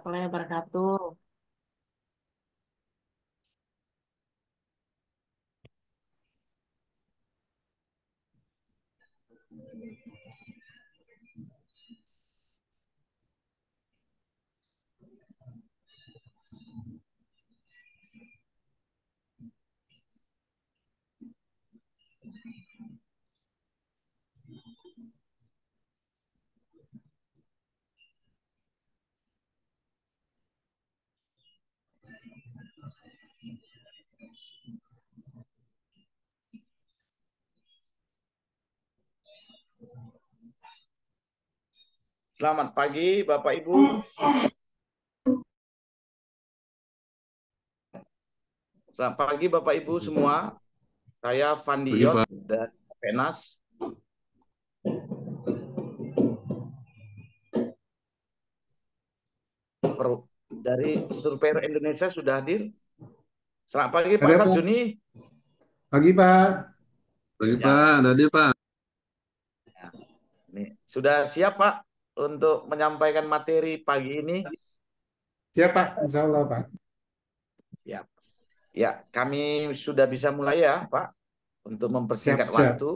Warahmatullahi wabarakatuh. Selamat pagi Bapak Ibu. Selamat pagi Bapak Ibu semua. Saya Fandi Pagi, Yot Pak. dari Penas. Dari Surveyor Indonesia sudah hadir. Selamat pagi Pak Ada Pak. Sarjuni. Pagi Pak. Pagi, Ya, Pak. Ada dia, Pak. nih. Sudah siap Pak untuk menyampaikan materi pagi ini? Siap Pak, Insya Allah Pak. Siap. Ya, kami sudah bisa mulai ya Pak untuk mempersingkat Siap. waktu.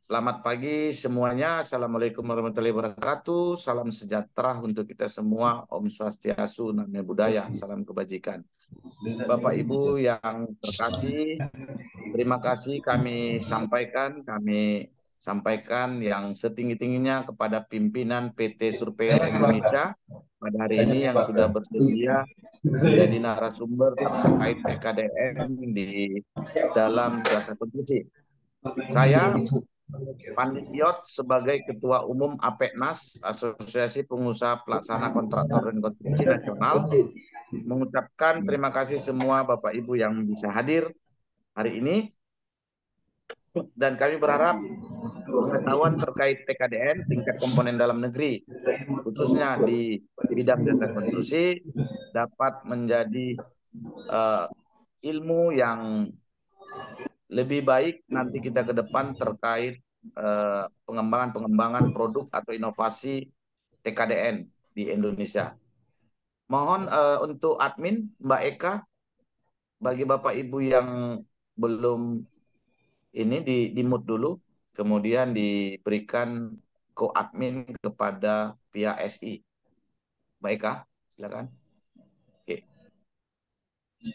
Selamat pagi semuanya. Assalamualaikum warahmatullahi wabarakatuh. Salam sejahtera untuk kita semua. Om Swastiastu, Namo Buddhaya. Salam kebajikan. Bapak Ibu yang terkasih, terima kasih kami sampaikan yang setinggi-tingginya kepada pimpinan PT Surveyor Indonesia pada hari ini yang sudah bersedia menjadi narasumber terkait PKDN di dalam jasa konstruksi. Saya Pandiot sebagai Ketua Umum APEKNAS, Asosiasi Pengusaha Pelaksana Kontraktor dan Konstruksi Nasional, mengucapkan terima kasih semua Bapak Ibu yang bisa hadir hari ini. Dan kami berharap pengetahuan terkait TKDN, tingkat komponen dalam negeri, khususnya di bidang jasa konstruksi, dapat menjadi ilmu yang lebih baik nanti kita ke depan terkait pengembangan produk atau inovasi TKDN di Indonesia. Mohon untuk admin Mbak Eka, bagi Bapak Ibu yang belum ini di mute dulu, kemudian diberikan co-admin kepada pihak SI. Mbak Eka, silakan. Oke.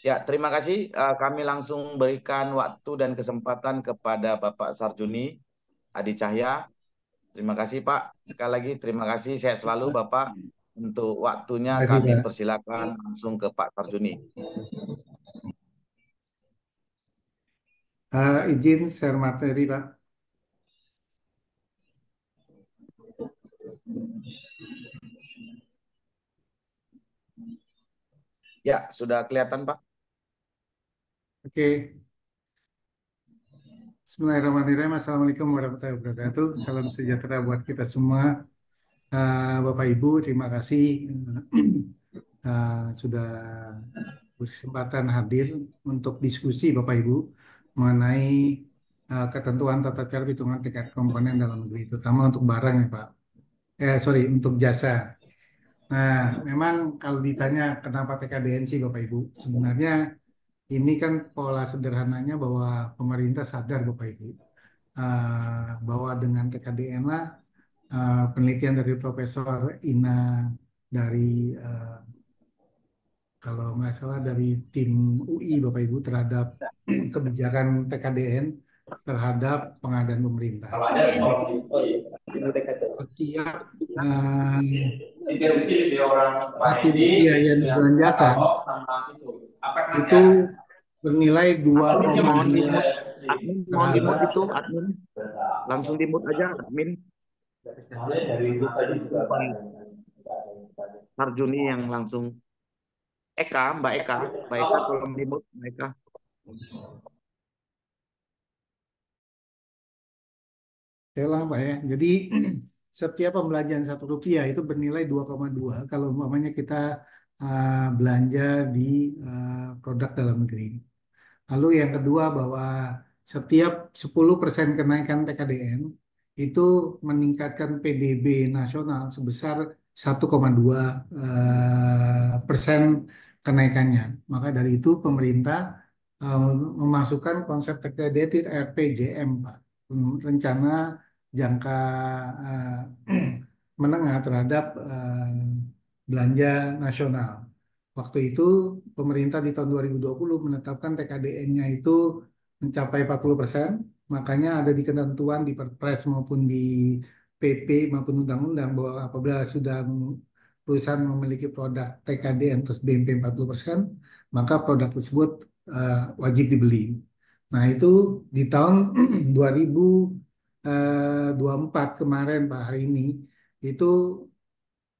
Ya, terima kasih. Kami langsung berikan waktu dan kesempatan kepada Bapak Sarjuni Adi Cahya. Terima kasih Pak. Sekali lagi terima kasih. Sehat selalu Bapak. Untuk waktunya Terima kasih kami Pak. persilakan langsung ke Pak Sarjuni. Izin share materi Pak. Ya, sudah kelihatan Pak. Oke. Bismillahirrahmanirrahim. Assalamualaikum warahmatullahi wabarakatuh. Salam sejahtera buat kita semua. Bapak Ibu, terima kasih sudah berkesempatan hadir untuk diskusi Bapak Ibu mengenai ketentuan tata cara hitungan tingkat komponen dalam negeri, terutama untuk barang ya Pak. Untuk jasa. Nah, memang kalau ditanya kenapa TKDN sih Bapak Ibu, sebenarnya ini kan pola sederhananya bahwa pemerintah sadar Bapak Ibu, bahwa dengan TKDN lah penelitian dari Profesor Ina dari kalau nggak salah dari tim UI Bapak Ibu terhadap kebijakan TKDN terhadap pengadaan pemerintah. Setiap satu rupiah yang dibelanjakan itu bernilai 2,2 Admin mohon dimut terhadap itu, admin. Langsung dimut aja, admin. Pak Sarjuni yang langsung. Mbak Eka tolong dimut, Mbak Eka. lah Pak ya. Jadi setiap pembelanjaan 1 rupiah itu bernilai 2,2 kalau umpamanya kita belanja di produk dalam negeri. Lalu yang kedua bahwa setiap 10% kenaikan TKDN itu meningkatkan PDB nasional sebesar 1,2% kenaikannya. Maka dari itu pemerintah eh, memasukkan konsep targeted RPJM, Pak. Rencana jangka menengah terhadap belanja nasional. Waktu itu pemerintah di tahun 2020 menetapkan TKDN-nya itu mencapai 40%, makanya ada di ketentuan di Perpres maupun di PP maupun undang-undang bahwa apabila sudah perusahaan memiliki produk TKDN terus BMP 40%, maka produk tersebut wajib dibeli. Nah, itu di tahun 2024 kemarin Pak, hari ini itu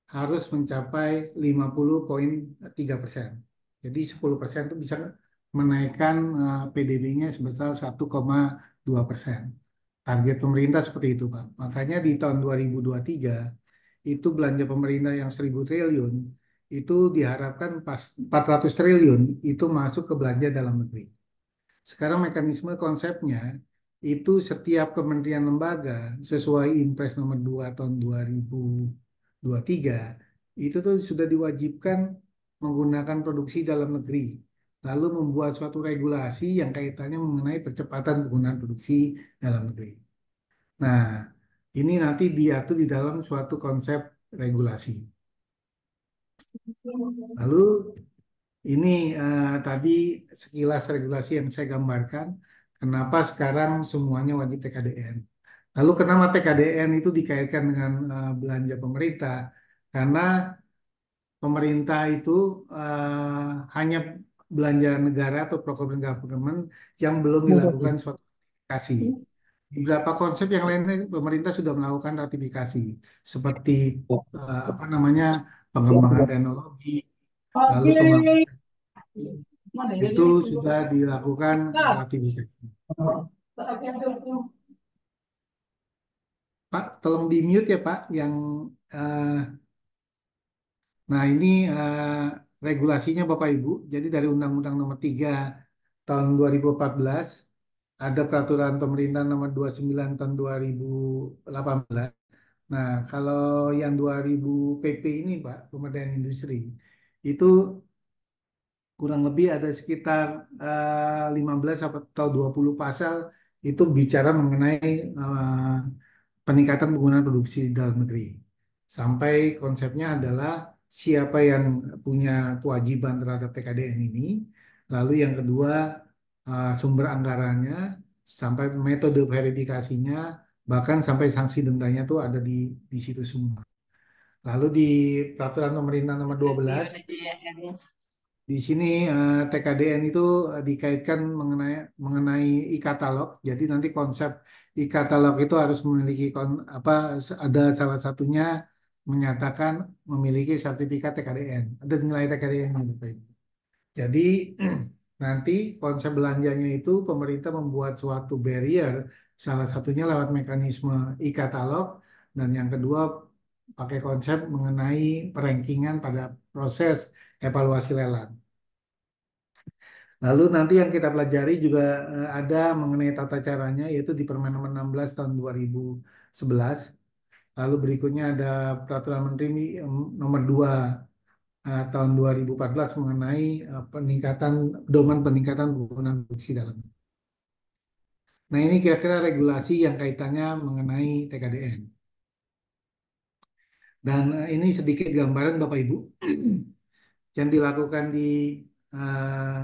harus mencapai 50,3%. Jadi 10% itu bisa menaikkan PDB-nya sebesar 1,2%. Target pemerintah seperti itu, Pak. Makanya di tahun 2023 itu belanja pemerintah yang 1.000 triliun itu diharapkan pas 400 triliun itu masuk ke belanja dalam negeri. Sekarang mekanisme konsepnya itu setiap kementerian lembaga sesuai Impres nomor 2 tahun 2023 itu tuh sudah diwajibkan menggunakan produksi dalam negeri. Lalu membuat suatu regulasi yang kaitannya mengenai percepatan penggunaan produksi dalam negeri. Nah, ini nanti diatur di dalam suatu konsep regulasi. Lalu ini tadi sekilas regulasi yang saya gambarkan. Kenapa sekarang semuanya wajib TKDN? Lalu kenapa TKDN itu dikaitkan dengan belanja pemerintah? Karena pemerintah itu hanya belanja negara atau procurement government yang belum dilakukan suatu ratifikasi. Di beberapa konsep yang lainnya pemerintah sudah melakukan ratifikasi, seperti apa namanya pengembangan teknologi, lalu pengembangan itu sudah dilakukan ratifikasi. Pak, tolong di mute ya Pak, yang eh, nah ini regulasinya Bapak Ibu. Jadi dari Undang-Undang Nomor 3 tahun 2014 ada Peraturan Pemerintah Nomor 29 tahun 2018. Nah, kalau yang 2000 PP ini Pak, Pemberdayaan Industri, itu kurang lebih ada sekitar 15 atau 20 pasal itu bicara mengenai peningkatan penggunaan produksi di dalam negeri. Sampai konsepnya adalah siapa yang punya kewajiban terhadap TKDN ini, lalu yang kedua sumber anggarannya, sampai metode verifikasinya, bahkan sampai sanksi dendanya tuh ada di situ semua. Lalu di Peraturan Pemerintah Nomor 12 di sini TKDN itu dikaitkan mengenai mengenai e-katalog. Jadi nanti konsep e-katalog itu harus memiliki apa ada salah satunya menyatakan memiliki sertifikat TKDN. Ada nilai TKDN yang Bapak Ibu. Jadi nanti konsep belanjanya itu pemerintah membuat suatu barrier, salah satunya lewat mekanisme e-katalog dan yang kedua pakai konsep mengenai perankingan pada proses evaluasi lelang. Lalu nanti yang kita pelajari juga ada mengenai tata caranya yaitu di Permen Nomor 16 tahun 2011. Lalu berikutnya ada Peraturan Menteri Nomor 2 tahun 2014 mengenai peningkatan pedoman peningkatan penggunaan produksi dalam. Nah, ini kira-kira regulasi yang kaitannya mengenai TKDN. Dan ini sedikit gambaran Bapak Ibu yang dilakukan eh,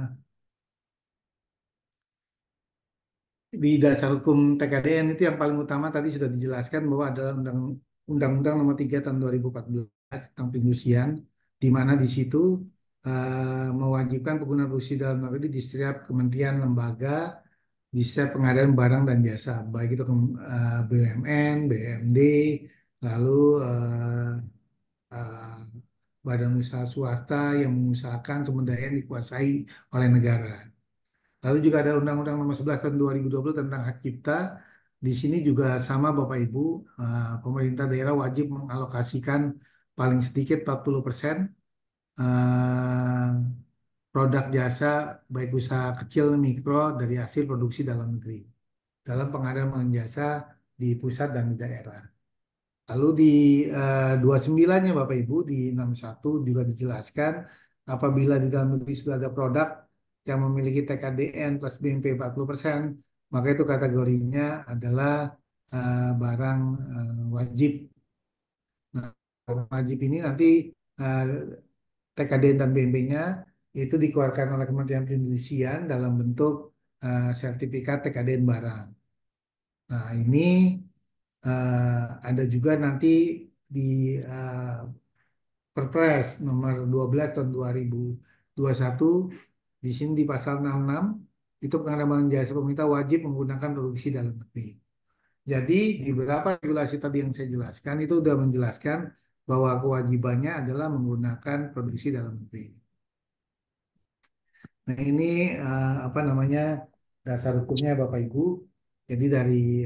di dasar hukum TKDN itu yang paling utama tadi sudah dijelaskan bahwa adalah Undang-Undang Nomor 3 tahun 2014 tentang perindustrian, di mana di situ mewajibkan penggunaan produksi dalam negeri di setiap kementerian lembaga, di setiap pengadaan barang dan jasa, baik itu BUMN, BUMD, lalu eh, badan usaha swasta yang mengusahakan sumber daya yang dikuasai oleh negara. Lalu juga ada Undang-Undang Nomor 11 tahun 2020 tentang hak cipta. Di sini juga sama Bapak Ibu, pemerintah daerah wajib mengalokasikan paling sedikit 40% eh, produk jasa baik usaha kecil mikro dari hasil produksi dalam negeri dalam pengadaan barang jasa di pusat dan di daerah. Lalu di 29-nya Bapak Ibu di 61 juga dijelaskan apabila di dalam negeri sudah ada produk yang memiliki TKDN plus BMP 40%, maka itu kategorinya adalah barang wajib. Nah, barang wajib ini nanti eh, TKDN dan BMP-nya itu dikeluarkan oleh Kementerian Perindustrian dalam bentuk sertifikat TKDN barang. Nah, ini ada juga nanti di eh, Perpres nomor 12 tahun 2021 di sini di pasal 66 itu pengadaan jasa pemerintah wajib menggunakan produksi dalam negeri. Jadi di beberapa regulasi tadi yang saya jelaskan itu sudah menjelaskan bahwa kewajibannya adalah menggunakan produksi dalam negeri. Nah ini apa namanya dasar hukumnya Bapak Ibu. Jadi dari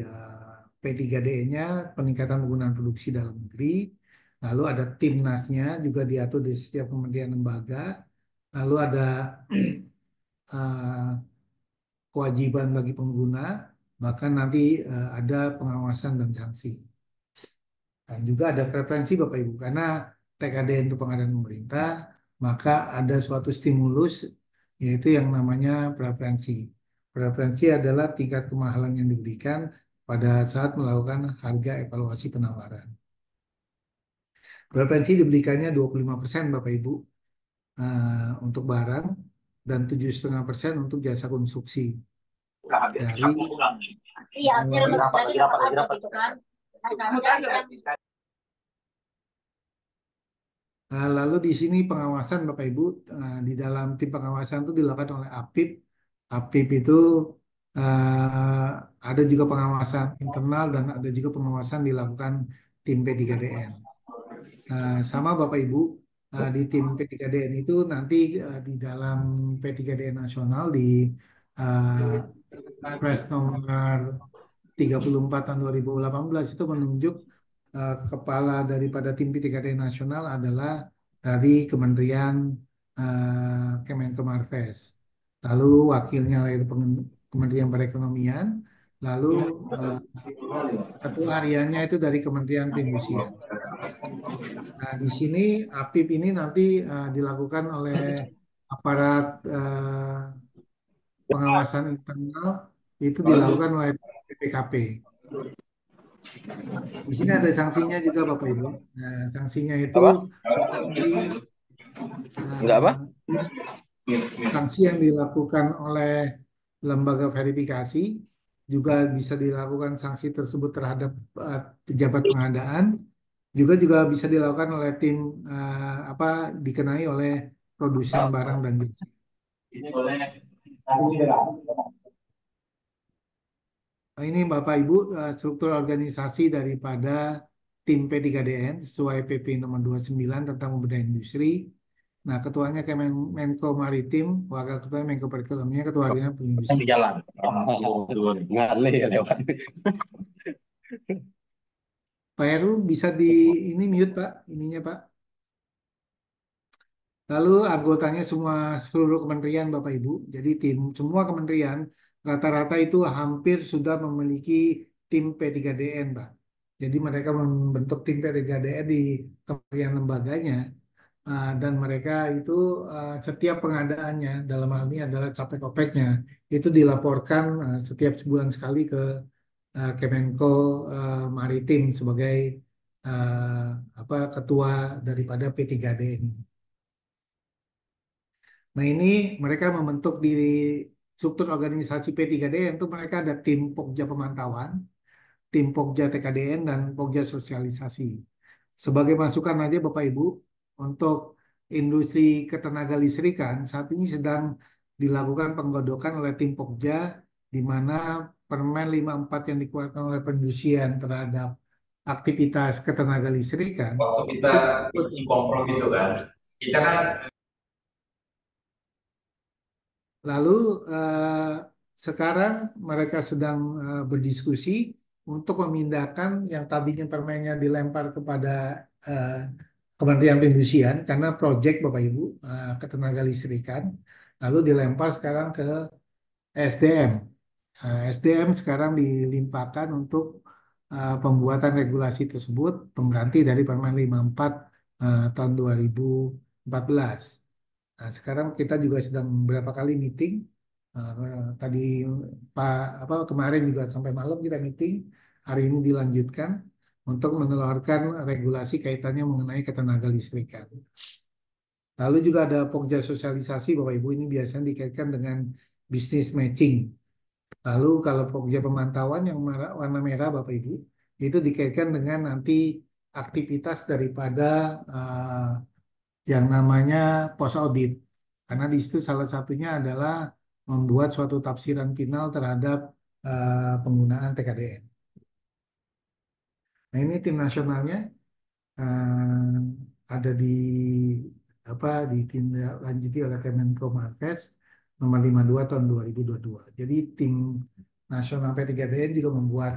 P3DE-nya peningkatan penggunaan produksi dalam negeri. Lalu ada Timnasnya juga diatur di setiap kementerian lembaga. Lalu ada eh, kewajiban bagi pengguna, bahkan nanti ada pengawasan dan sanksi. Dan juga ada preferensi Bapak Ibu, karena TKD untuk pengadaan pemerintah, maka ada suatu stimulus, yaitu yang namanya preferensi. Preferensi adalah tingkat kemahalan yang diberikan pada saat melakukan harga evaluasi penawaran. Preferensi diberikannya 25% Bapak Ibu untuk barang dan 7,5% untuk jasa konstruksi dari Iya, gitu kan. Lalu di sini pengawasan Bapak Ibu di dalam tim pengawasan itu dilakukan oleh APIP. APIP itu ada juga pengawasan internal dan ada juga pengawasan dilakukan tim P3DN. Sama Bapak Ibu di tim P3DN itu nanti di dalam P3DN nasional di uh, Pres nomor 34 tahun 2018 itu menunjuk kepala daripada tim P3D nasional adalah dari Kementerian Kemenkomarves. Lalu wakilnya dari Kementerian Perekonomian, lalu eh, ketua hariannya itu dari Kementerian Perindustrian. Nah, di sini APIP ini nanti dilakukan oleh aparat pengawasan internal itu dilakukan oleh BPKP. Di sini ada sanksinya juga Bapak Ibu. Nah, sanksinya itu Apa? nanti Enggak apa? eh, sanksi yang dilakukan oleh lembaga verifikasi juga bisa dilakukan sanksi tersebut terhadap pejabat pengadaan juga bisa dilakukan oleh tim apa dikenai oleh produsen barang dan jasa. Ini boleh. Nah, ini Bapak Ibu struktur organisasi daripada tim P3DN sesuai PP nomor 29 tentang pemberdayaan industri. Nah, ketuanya Menko Maritim, wakil ketua Menko Perekonomian, ketua harian Yang di perindustrian. jalan. Ngale lewat. Pak Heru bisa di ini mute Pak, ininya Pak. Lalu anggotanya semua seluruh kementerian Bapak Ibu. Jadi tim semua kementerian rata-rata itu hampir sudah memiliki tim P3DN Pak. Jadi mereka membentuk tim P3DN di kementerian lembaganya. Dan mereka itu setiap pengadaannya dalam hal ini adalah capek-opeknya itu dilaporkan setiap sebulan sekali ke Kemenko Maritim sebagai uh, apa ketua daripada P3D ini. Nah ini mereka membentuk di struktur organisasi P3D itu mereka ada tim Pokja Pemantauan, tim Pokja TKDN dan Pokja Sosialisasi. Sebagai masukan aja Bapak Ibu, untuk industri ketenaga listrikan saat ini sedang dilakukan penggodokan oleh tim Pokja di mana Permen 54 yang dikeluarkan oleh perindustrian terhadap aktivitas ketenaga listrikan Waktu kita itu tersebut. bikin kompromi itu kan, kita kan Lalu sekarang mereka sedang berdiskusi untuk memindahkan yang tadinya permennya dilempar kepada eh, Kementerian Perindustrian karena proyek Bapak Ibu ketenaga listrikan, lalu dilempar sekarang ke SDM. SDM sekarang dilimpahkan untuk pembuatan regulasi tersebut pengganti dari Permen 54 tahun 2014. Nah, sekarang kita juga sedang beberapa kali meeting. Tadi Pak apa kemarin juga sampai malam kita meeting. Hari ini dilanjutkan untuk menelurkan regulasi kaitannya mengenai ketenaga listrikan. Lalu juga ada pokja sosialisasi Bapak Ibu ini biasanya dikaitkan dengan bisnis matching. Lalu kalau pokja pemantauan yang warna merah Bapak Ibu itu dikaitkan dengan nanti aktivitas daripada yang namanya post audit. Karena di situ salah satunya adalah membuat suatu tafsiran final terhadap penggunaan TKDN. Nah ini tim nasionalnya ada di apa ditindaklanjuti oleh Kemenko Marves nomor 52 tahun 2022. Jadi tim nasional P3DN juga membuat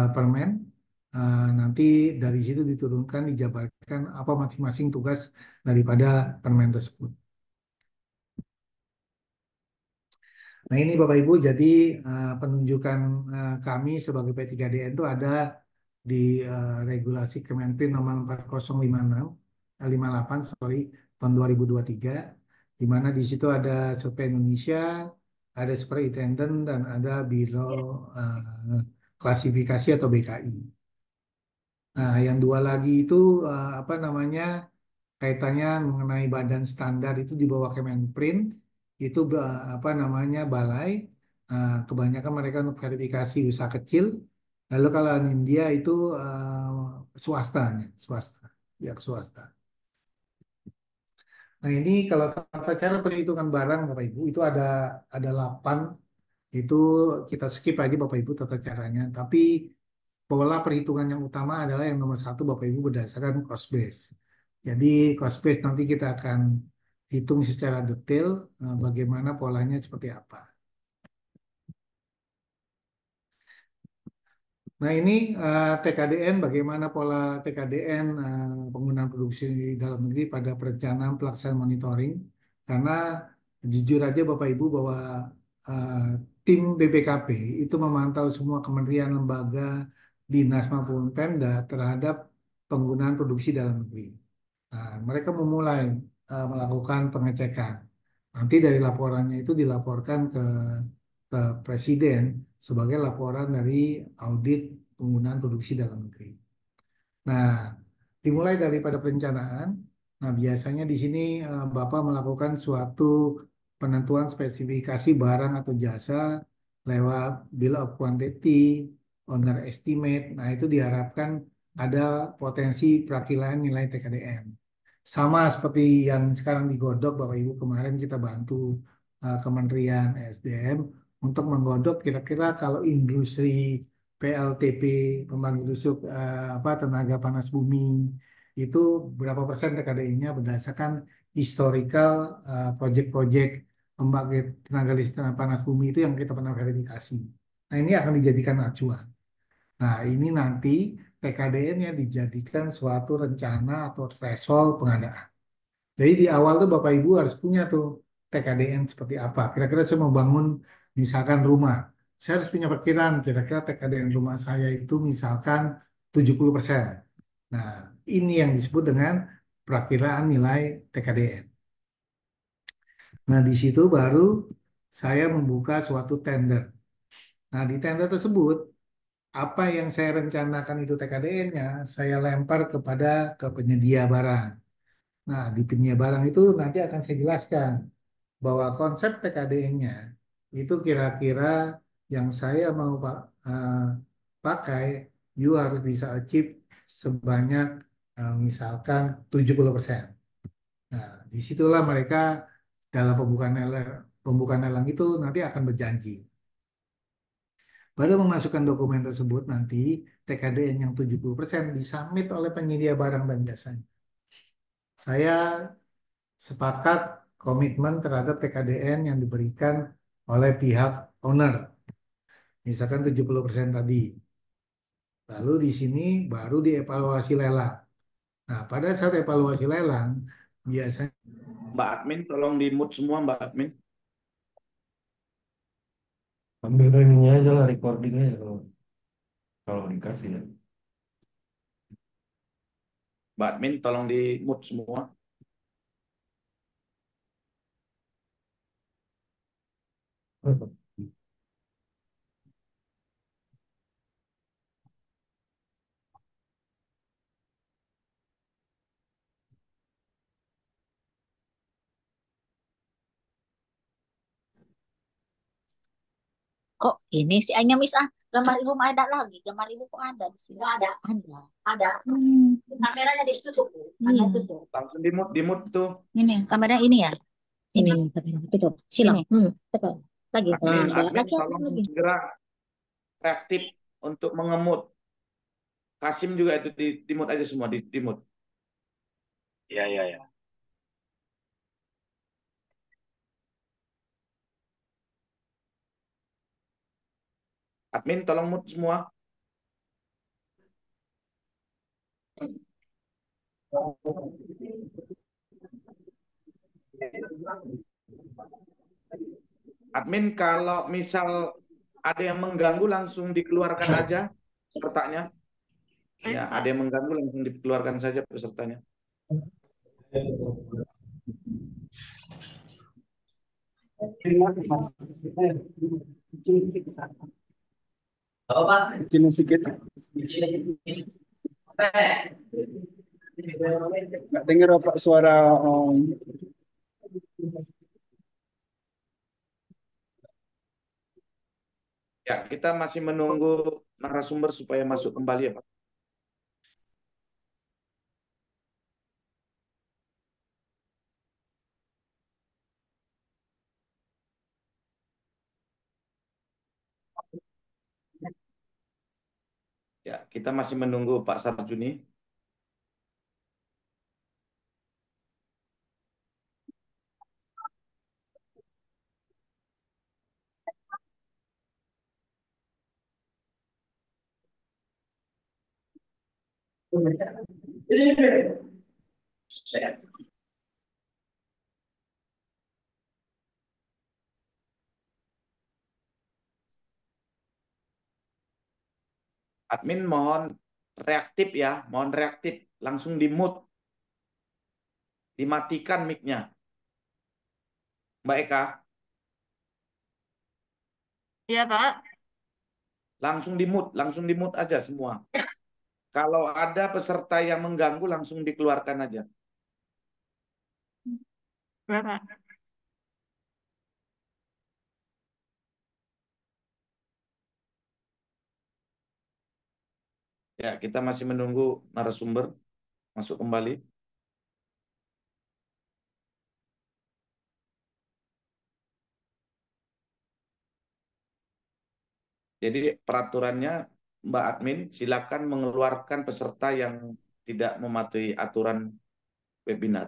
permen. Nanti dari situ diturunkan, dijabarkan apa masing-masing tugas daripada permen tersebut. Nah ini Bapak Ibu, jadi penunjukan kami sebagai P3DN itu ada di regulasi Kemenprin nomor 4056, 58 sorry, tahun 2023, di mana di situ ada Survei Indonesia, ada Superintendent, dan ada Biro Klasifikasi atau BKI. Nah, yang dua lagi itu apa namanya kaitannya mengenai badan standar itu di bawah Kemenprin itu apa namanya balai. Kebanyakan mereka untuk verifikasi usaha kecil. Lalu kalau di India itu swastanya, swasta, pihak swasta. Nah ini kalau tata cara perhitungan barang Bapak Ibu itu ada 8 itu kita skip aja Bapak Ibu tata caranya. Tapi pola perhitungan yang utama adalah yang nomor 1 Bapak Ibu berdasarkan cost base. Jadi cost base nanti kita akan hitung secara detail bagaimana polanya seperti apa. Nah ini TKDN, bagaimana pola TKDN penggunaan produksi dalam negeri pada perencanaan pelaksanaan monitoring. Karena jujur aja Bapak Ibu bahwa eh, tim BPKP itu memantau semua kementerian, lembaga, dinas maupun Pemda terhadap penggunaan produksi dalam negeri. Nah, mereka memulai melakukan pengecekan. Nanti dari laporannya itu dilaporkan ke Presiden sebagai laporan dari audit penggunaan produksi dalam negeri. Nah, dimulai daripada perencanaan. Nah, biasanya di sini Bapak melakukan suatu penentuan spesifikasi barang atau jasa lewat bill of quantity, owner estimate. Nah, itu diharapkan ada potensi perakiraan nilai TKDN. Sama seperti yang sekarang digodok Bapak Ibu, kemarin kita bantu Kementerian SDM untuk menggodok kira-kira kalau industri PLTP, pembangkit listrik apa tenaga panas bumi itu berapa persen TKDI-nya berdasarkan historical project-project pembangkit tenaga listrik panas bumi itu yang kita pernah verifikasi. Nah, ini akan dijadikan acuan. Nah, ini nanti TKDN-nya dijadikan suatu rencana atau threshold pengadaan. Jadi di awal tuh Bapak Ibu harus punya tuh TKDN seperti apa. Kira-kira saya mau bangun misalkan rumah. Saya harus punya perkiraan kira-kira TKDN rumah saya itu misalkan 70%. Nah, ini yang disebut dengan perakiraan nilai TKDN. Nah, di situ baru saya membuka suatu tender. Nah, di tender tersebut apa yang saya rencanakan itu TKDN-nya, saya lempar kepada ke penyedia barang. Nah, di penyedia barang itu nanti akan saya jelaskan bahwa konsep TKDN-nya itu kira-kira yang saya mau pakai, you harus bisa achieve sebanyak misalkan 70%. Nah, disitulah mereka dalam pembukaan lelang itu nanti akan berjanji. Pada memasukkan dokumen tersebut nanti TKDN yang 70% disubmit oleh penyedia barang dan jasanya. Saya sepakat komitmen terhadap TKDN yang diberikan oleh pihak owner. Misalkan 70% tadi. Lalu di sini baru dievaluasi lelang. Nah, pada saat evaluasi lelang, biasanya Mbak Admin, tolong di mute semua Mbak Admin. Ambil ininya aja lah, recordingnya ya kalau. Kalau dikasih ya. Mbak Admin tolong di mute semua. Kok ini sih hanya misal gambar ibu mah ada lagi, gambar ibu kok ada di sini? Nggak ada. Ada. Kameranya ditutup. Iya. Tutup. Langsung di mute tuh. Ini kameranya ini ya. Ini kamera tutup. Silang. Betul. Lagi. Admin, Ada admin lagi. tolong segera reaktif untuk mengemut. Kasim juga itu di mute aja semua, di mute. Iya, iya, iya. Admin tolong mute semua. Admin kalau misal ada yang mengganggu langsung dikeluarkan aja pesertanya. Ya, ada yang mengganggu langsung dikeluarkan saja pesertanya. Apa Pak? Kecilin sedikit. Nggak dengar apa suara Ya, kita masih menunggu narasumber supaya masuk kembali ya, Pak. Ya, kita masih menunggu Pak Sarjuni. Admin mohon reaktif ya, mohon reaktif. Langsung di mute, dimatikan mic-nya. Mbak Eka, Iya, Pak. langsung di mute aja semua. Kalau ada peserta yang mengganggu langsung dikeluarkan aja. Iya, Pak. Ya, kita masih menunggu narasumber masuk kembali. Jadi peraturannya Mbak Admin silakan mengeluarkan peserta yang tidak mematuhi aturan webinar.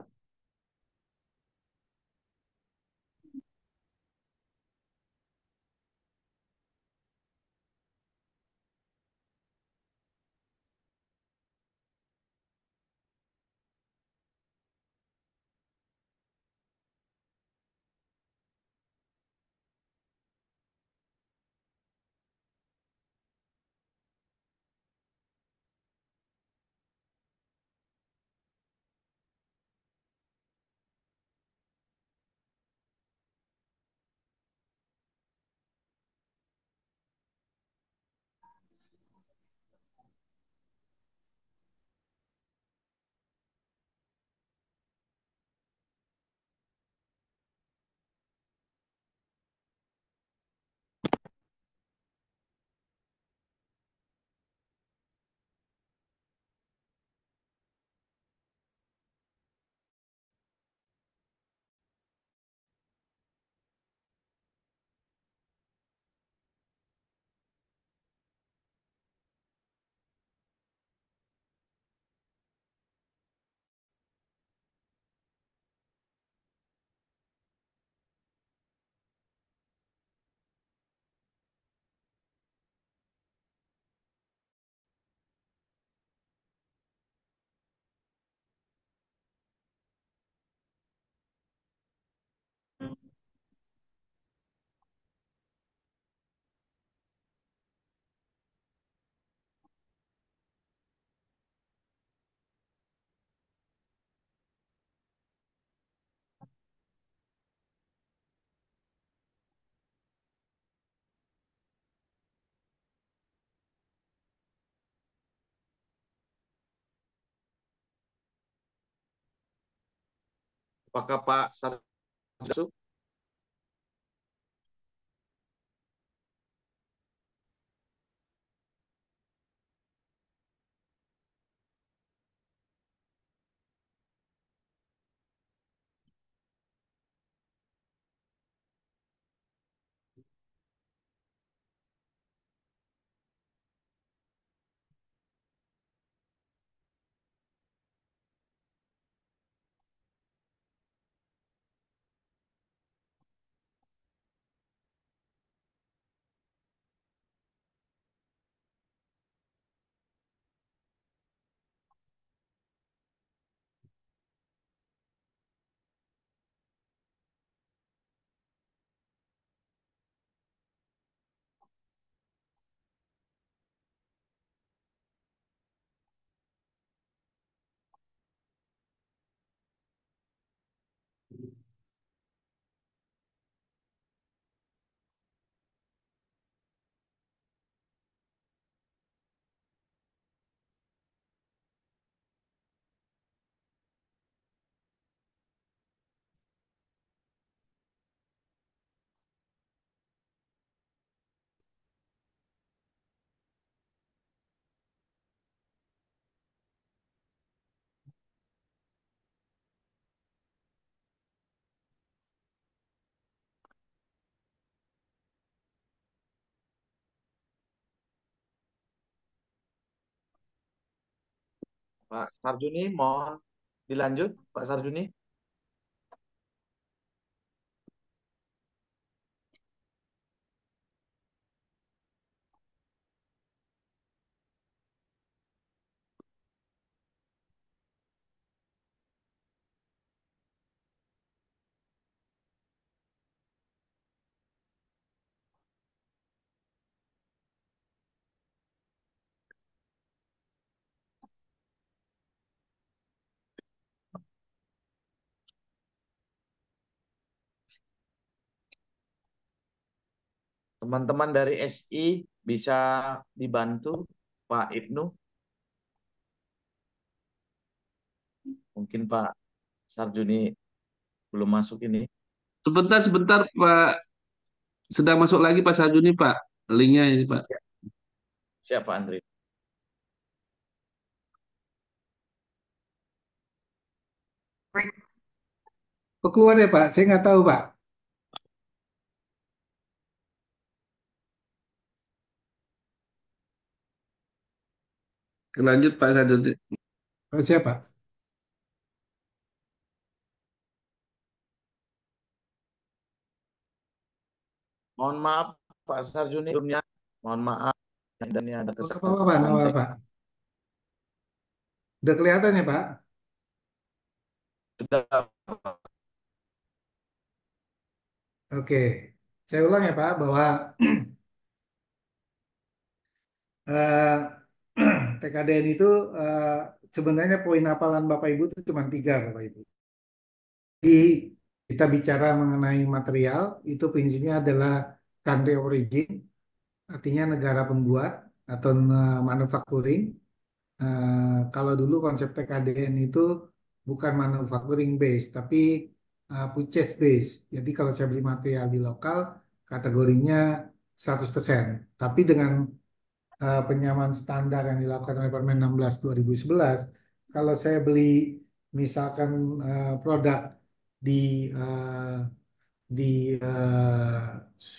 Apakah Pak Sarjuni? Pak Sarjuni, mohon dilanjut, Pak Sarjuni. Teman-teman dari SI bisa dibantu, Pak Ibnu. Mungkin Pak Sarjuni belum masuk ini. Sebentar, sebentar Pak. Sedang masuk lagi Pak Sarjuni Pak. Linknya ini Pak. Siapa Andri? Kok keluar ya Pak? Saya nggak tahu Pak. Lanjut Pak Sarjuni. Oh, siapa? Mohon maaf Pak Sarjuni sebelumnya. Mohon maaf dan ini ada Oh, nggak apa-apa Pak, nggak kesalahan apa-apa Pak. Udah kelihatan ya Pak? sudah. Oke, saya ulang ya Pak bahwa eh, TKDN itu eh, sebenarnya poin hafalan Bapak Ibu itu cuma tiga Bapak Ibu. Jadi kita bicara mengenai material itu prinsipnya adalah country origin, artinya negara pembuat atau manufacturing. Kalau dulu konsep TKDN itu bukan manufacturing base, tapi purchase base. Jadi kalau saya beli material di lokal, kategorinya 100%. Tapi dengan penyamaan standar yang dilakukan oleh Permen 16 2011, kalau saya beli misalkan produk di eh, di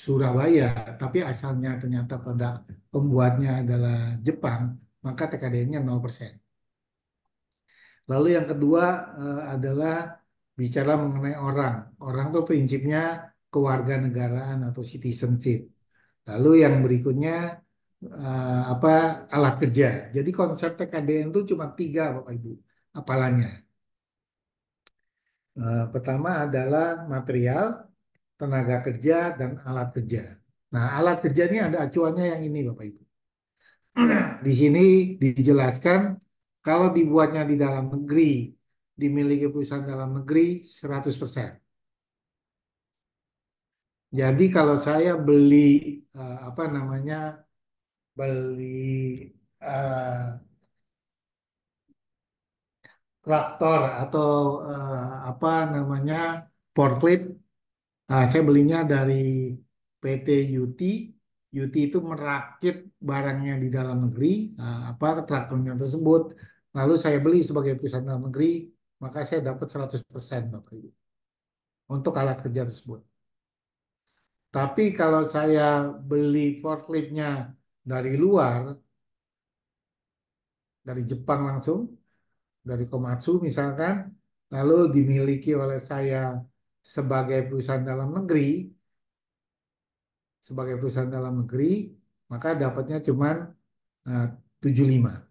Surabaya, tapi asalnya ternyata produk pembuatnya adalah Jepang, maka TKDN-nya 0%. Lalu yang kedua adalah bicara mengenai orang. Orang itu prinsipnya kewarganegaraan atau citizenship. Lalu yang berikutnya apa alat kerja. Jadi konsep TKDN itu cuma tiga Bapak Ibu apalannya. Pertama adalah material, tenaga kerja, dan alat kerja. Nah, alat kerja ini ada acuannya yang ini Bapak Ibu. Di sini dijelaskan kalau dibuatnya di dalam negeri, dimiliki perusahaan dalam negeri 100%. Jadi kalau saya beli apa namanya beli eh, traktor atau apa namanya forklift, saya belinya dari PT UT. UT itu merakit barangnya di dalam negeri, apa traktornya tersebut. Lalu saya beli sebagai perusahaan dalam negeri, maka saya dapat 100% Bapak Ibu untuk alat kerja tersebut. Tapi kalau saya beli forkliftnya dari luar, dari Jepang langsung, dari Komatsu misalkan, lalu dimiliki oleh saya sebagai perusahaan dalam negeri, maka dapatnya cuma 75.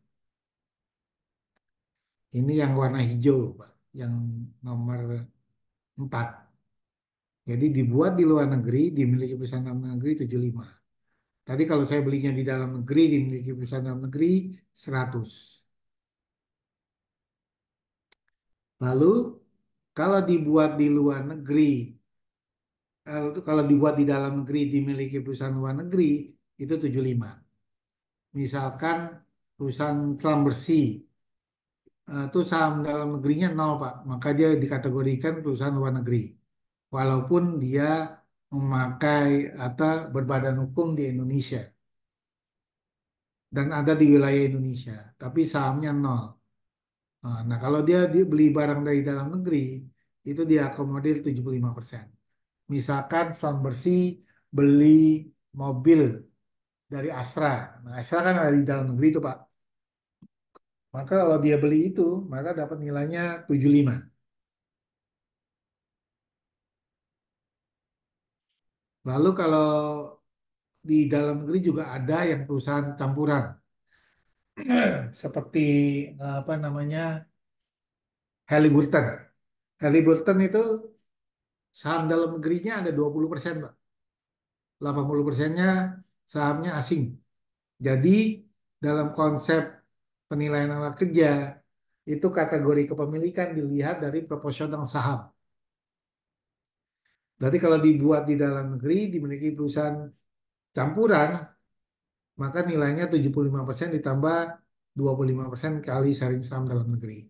Ini yang warna hijau, Pak, yang nomor 4. Jadi dibuat di luar negeri, dimiliki perusahaan dalam negeri 75. Tadi kalau saya belinya di dalam negeri, dimiliki perusahaan dalam negeri 100. Lalu kalau dibuat di luar negeri, kalau dibuat di dalam negeri dimiliki perusahaan luar negeri itu 75. Misalkan perusahaan selam bersih itu saham dalam negerinya 0 Pak, maka dia dikategorikan perusahaan luar negeri. Walaupun dia memakai atau berbadan hukum di Indonesia dan ada di wilayah Indonesia, tapi sahamnya 0. Nah, kalau dia beli barang dari dalam negeri, itu diakomodir 75%. Misalkan selam bersih beli mobil dari Astra. Nah, Astra kan ada di dalam negeri itu, Pak. Maka kalau dia beli itu, maka dapat nilainya 75. Lalu kalau di dalam negeri juga ada yang perusahaan campuran. Seperti apa namanya? Halliburton. Halliburton itu saham dalam negerinya ada 20%, Pak. 80%-nya sahamnya asing. Jadi dalam konsep penilaian alat kerja itu kategori kepemilikan dilihat dari proporsional saham. Berarti kalau dibuat di dalam negeri dimiliki perusahaan campuran, maka nilainya 75% ditambah 25% kali sharing saham dalam negeri.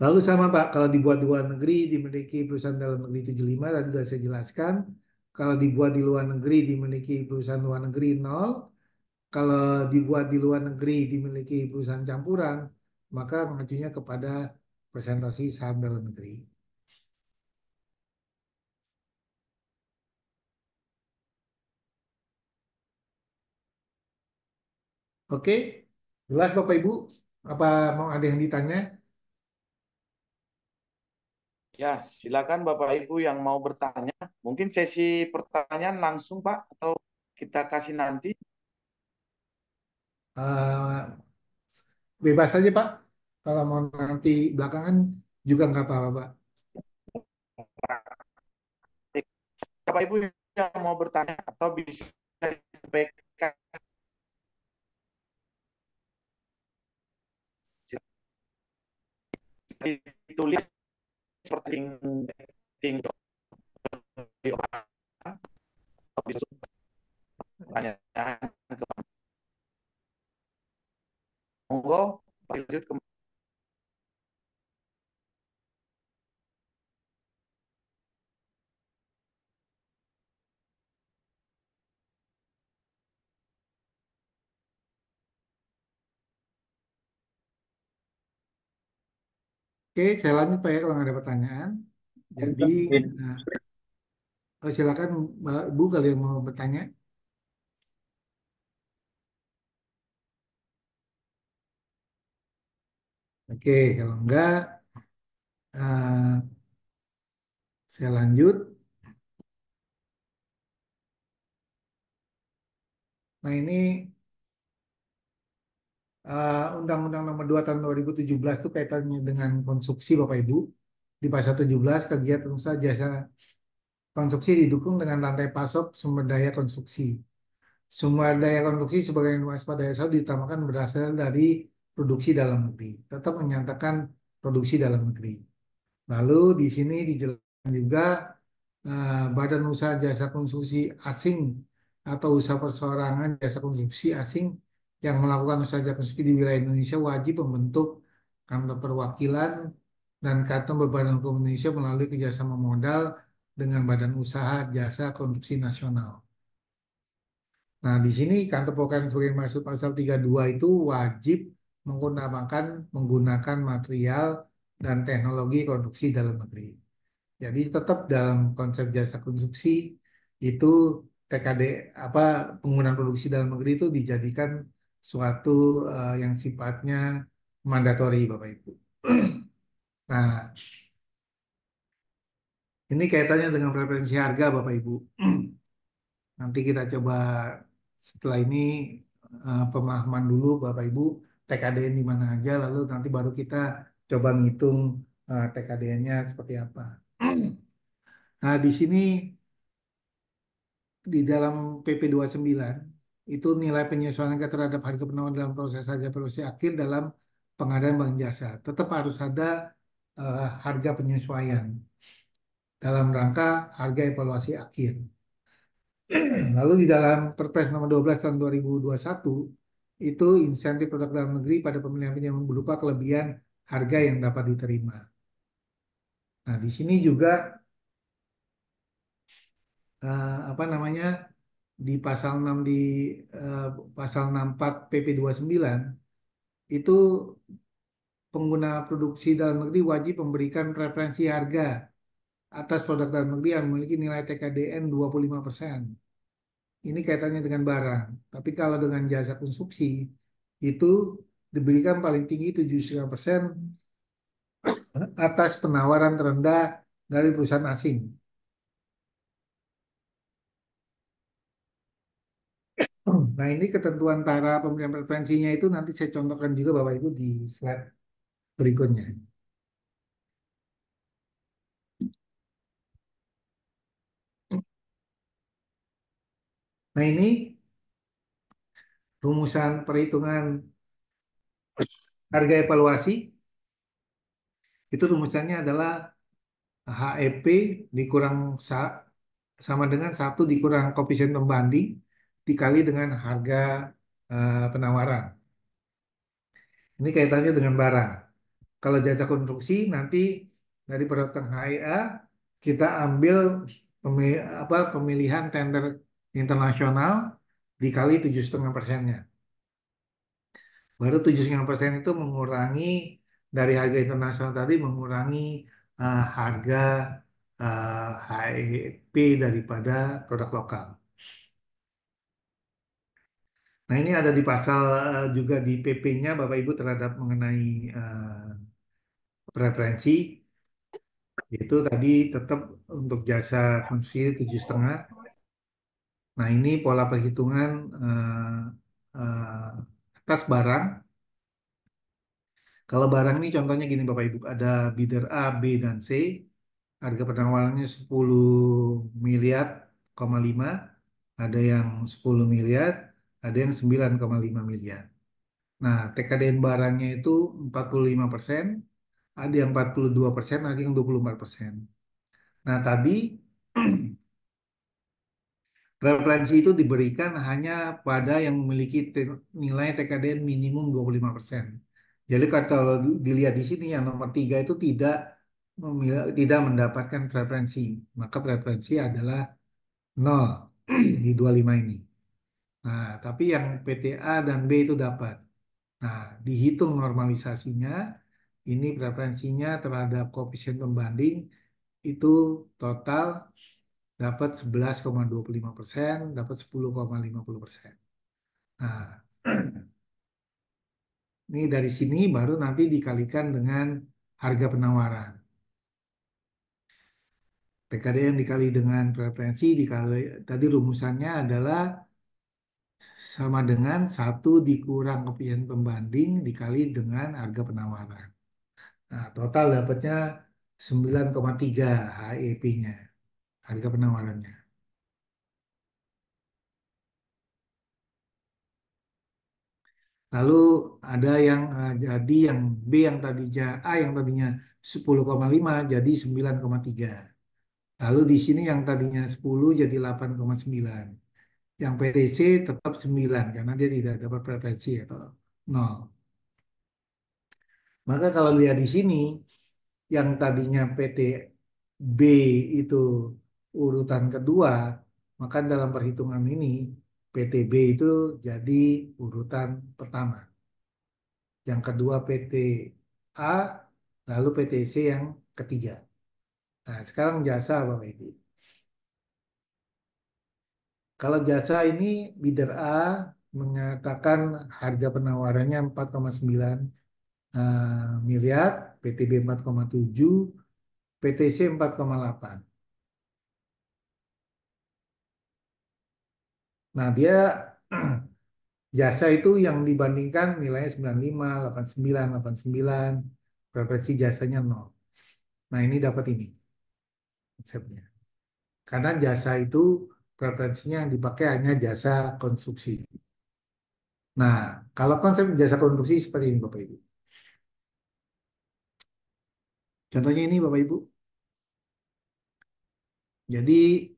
Lalu sama Pak, kalau dibuat di luar negeri dimiliki perusahaan dalam negeri 75, tadi sudah saya jelaskan. Kalau dibuat di luar negeri dimiliki perusahaan luar negeri 0. Kalau dibuat di luar negeri dimiliki perusahaan campuran, maka mengacunya kepada presentasi saham dalam negeri. Oke, jelas Bapak Ibu? Apa mau ada yang ditanya? Ya, silakan Bapak Ibu yang mau bertanya. Mungkin sesi pertanyaan langsung Pak, atau kita kasih nanti. Eh, Bebas saja Pak. Kalau mau nanti belakangan juga nggak apa-apa Pak. Bapak Ibu yang mau bertanya atau bisa disampaikan ditulis seperti tinggal pertanyaan ke monggo lanjut ke. Oke, saya lanjut Pak ya kalau nggak ada pertanyaan. Jadi, eh, silakan Mbak Bu kalau yang mau bertanya. Oke, kalau enggak, eh, saya lanjut. Nah, ini Undang-Undang Nomor 2 Tahun 2017 itu kaitannya dengan konstruksi Bapak Ibu. Di pasal 17, kegiatan usaha jasa konstruksi didukung dengan rantai pasok sumber daya konstruksi. Sumber daya konstruksi sebagai waspada daya saing diutamakan berasal dari produksi dalam negeri. Tetap menyatakan produksi dalam negeri. Lalu di sini dijelaskan juga badan usaha jasa konstruksi asing atau usaha perseorangan jasa konstruksi asing yang melakukan usaha jasa konstruksi di wilayah Indonesia wajib membentuk kantor perwakilan dan kantor berbadan hukum Indonesia melalui kerjasama modal dengan Badan Usaha Jasa Konstruksi Nasional. Nah, di sini kantor perwakilan sebagai maksud pasal 32 itu wajib menggunakan material dan teknologi konstruksi dalam negeri. Jadi tetap dalam konsep jasa konstruksi itu TKD apa penggunaan produksi dalam negeri itu dijadikan suatu yang sifatnya mandatori Bapak Ibu. Nah, ini kaitannya dengan preferensi harga Bapak Ibu. Nanti kita coba setelah ini pemahaman dulu Bapak Ibu TKDN di mana aja, lalu nanti baru kita coba ngitung TKDN-nya seperti apa. Nah, di sini di dalam PP 29 itu nilai penyesuaian harga terhadap harga penawaran dalam proses harga produksi akhir dalam pengadaan barang jasa. Tetap harus ada harga penyesuaian dalam rangka harga evaluasi akhir. Lalu di dalam Perpres nomor 12 tahun 2021 itu insentif produk dalam negeri pada pemilihan yang berupa kelebihan harga yang dapat diterima. Nah, di sini juga apa namanya di pasal 6 di pasal 64 PP 29 itu pengguna produksi dalam negeri wajib memberikan preferensi harga atas produk dalam negeri yang memiliki nilai TKDN 25%. Ini kaitannya dengan barang. Tapi kalau dengan jasa konstruksi itu diberikan paling tinggi 75% atas penawaran terendah dari perusahaan asing. Nah, ini ketentuan para pemberian preferensinya itu nanti saya contohkan juga Bapak Ibu di slide berikutnya. Nah, ini rumusan perhitungan harga evaluasi. Itu rumusannya adalah HEP dikurang sama dengan 1 dikurang koefisien pembanding dikali dengan harga penawaran. Ini kaitannya dengan barang. Kalau jasa konstruksi nanti dari produk HIA kita ambil pemilihan tender internasional dikali 7,5%-nya. Baru 7,5% itu mengurangi dari harga internasional tadi mengurangi harga HEP daripada produk lokal. Nah, ini ada di pasal juga di PP-nya Bapak Ibu terhadap mengenai preferensi. Itu tadi tetap untuk jasa konstruksi 7,5. Nah, ini pola perhitungan atas barang. Kalau barang ini contohnya gini Bapak Ibu, ada bidder A, B, dan C. Harga penawarannya 10 miliar,5. Ada yang 10 miliar, ada yang 9,5 miliar. Nah, TKDN barangnya itu 45%, ada yang 42%, ada yang 24%. Nah, tadi referensi itu diberikan hanya pada yang memiliki nilai TKDN minimum 25%. Jadi kalau dilihat di sini yang nomor 3 itu tidak mendapatkan preferensi. Maka preferensi adalah 0 di 25 ini. Nah, tapi yang PTA dan B itu dapat. Nah, dihitung normalisasinya, ini preferensinya terhadap koefisien pembanding itu total dapat 11,25%, dapat 10,50%. Nah, ini dari sini baru nanti dikalikan dengan harga penawaran. TKDN dikali dengan preferensi, dikali, tadi rumusannya adalah sama dengan 1 dikurang koefisien pembanding dikali dengan harga penawaran. Nah, total dapatnya 9,3 HEP-nya, harga penawarannya. Lalu ada yang jadi yang B yang tadinya A yang tadinya 10,5 jadi 9,3. Lalu di sini yang tadinya 10 jadi 8,9. Yang PTC tetap 9 karena dia tidak dapat preferensi atau 0. Maka kalau lihat di sini, yang tadinya PTB itu urutan kedua, maka dalam perhitungan ini PTB itu jadi urutan pertama. Yang kedua PTA, lalu PTC yang ketiga. Nah, sekarang jasa Bapak Ibu. Kalau jasa ini bidder A mengatakan harga penawarannya 4,9 miliar, PTB 4,7, PTC 4,8. Nah, dia jasa itu yang dibandingkan nilainya 95, 89, 89, preferensi jasanya 0. Nah, ini dapat ini konsepnya. Karena jasa itu preferensinya yang dipakai hanya jasa konstruksi. Nah, kalau konsep jasa konstruksi seperti ini Bapak Ibu. Contohnya ini Bapak Ibu. Jadi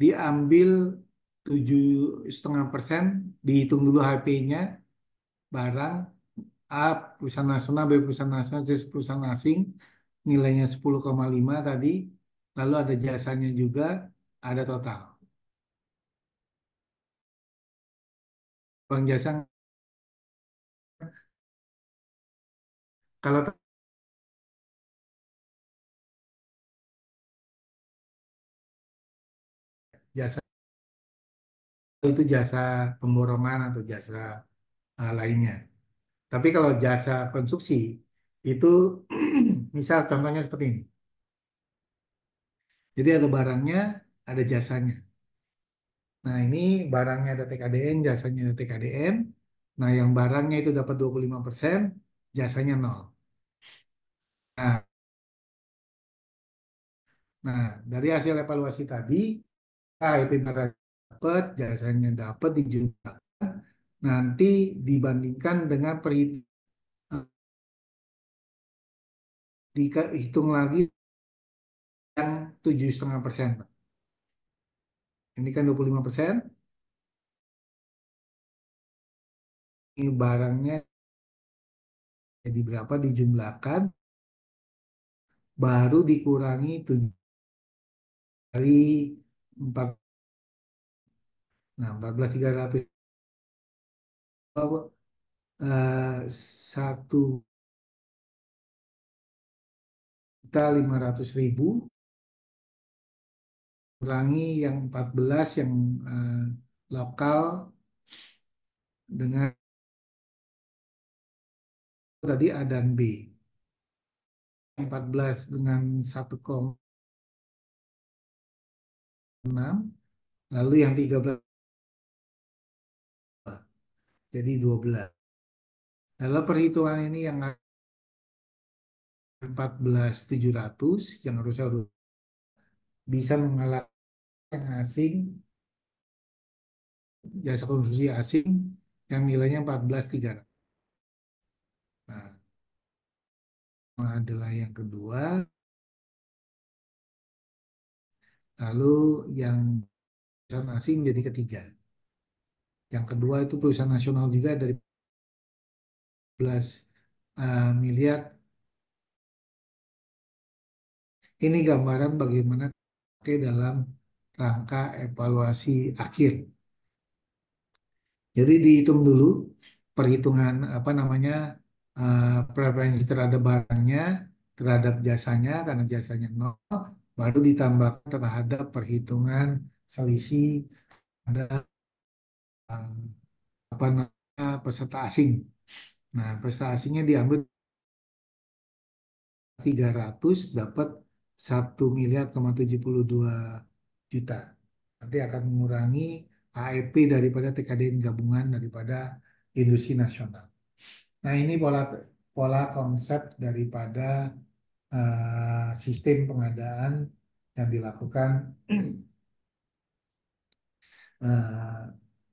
diambil 7,5%, dihitung dulu HP-nya, barang A perusahaan nasional, B perusahaan nasional, C perusahaan asing, nilainya 10,5 tadi, lalu ada jasanya juga, ada total. Uang jasa, kalau jasa itu jasa pemborongan atau jasa lainnya. Tapi kalau jasa konstruksi itu misal contohnya seperti ini. Jadi ada barangnya, ada jasanya. Nah ini barangnya ada TKDN, jasanya ada TKDN. Nah yang barangnya itu dapat 25%, jasanya 0. Nah, nah dari hasil evaluasi tadi, IP barang dapat, jasanya dapat dijumlahkan, nanti dibandingkan dengan dihitung lagi yang 7,5%. Ini kan 25%. Ini barangnya jadi berapa dijumlahkan, baru dikurangi 7 dari 4. Nah, 14.300 1.500.000 kurangi yang 14 yang lokal dengan tadi A dan B. 14 dengan 1,6, lalu yang 13 jadi 12. Dalam perhitungan ini yang 14.700 yang harusnya bisa mengalahkan yang asing, jasa konstruksi asing yang nilainya 14.300. Nah, adalah yang kedua. Lalu yang perusahaan asing jadi ketiga. Yang kedua itu perusahaan nasional juga dari 11 miliar. Ini gambaran bagaimana dalam rangka evaluasi akhir. Jadi dihitung dulu perhitungan apa namanya preferensi terhadap barangnya, terhadap jasanya karena jasanya 0, baru ditambah terhadap perhitungan selisih ada apa namanya peserta asing. Nah, peserta asingnya diambil 300 dapat 1,72 miliar juta. Nanti akan mengurangi AEP daripada TKDN gabungan daripada industri nasional. Nah, ini pola pola konsep daripada sistem pengadaan yang dilakukan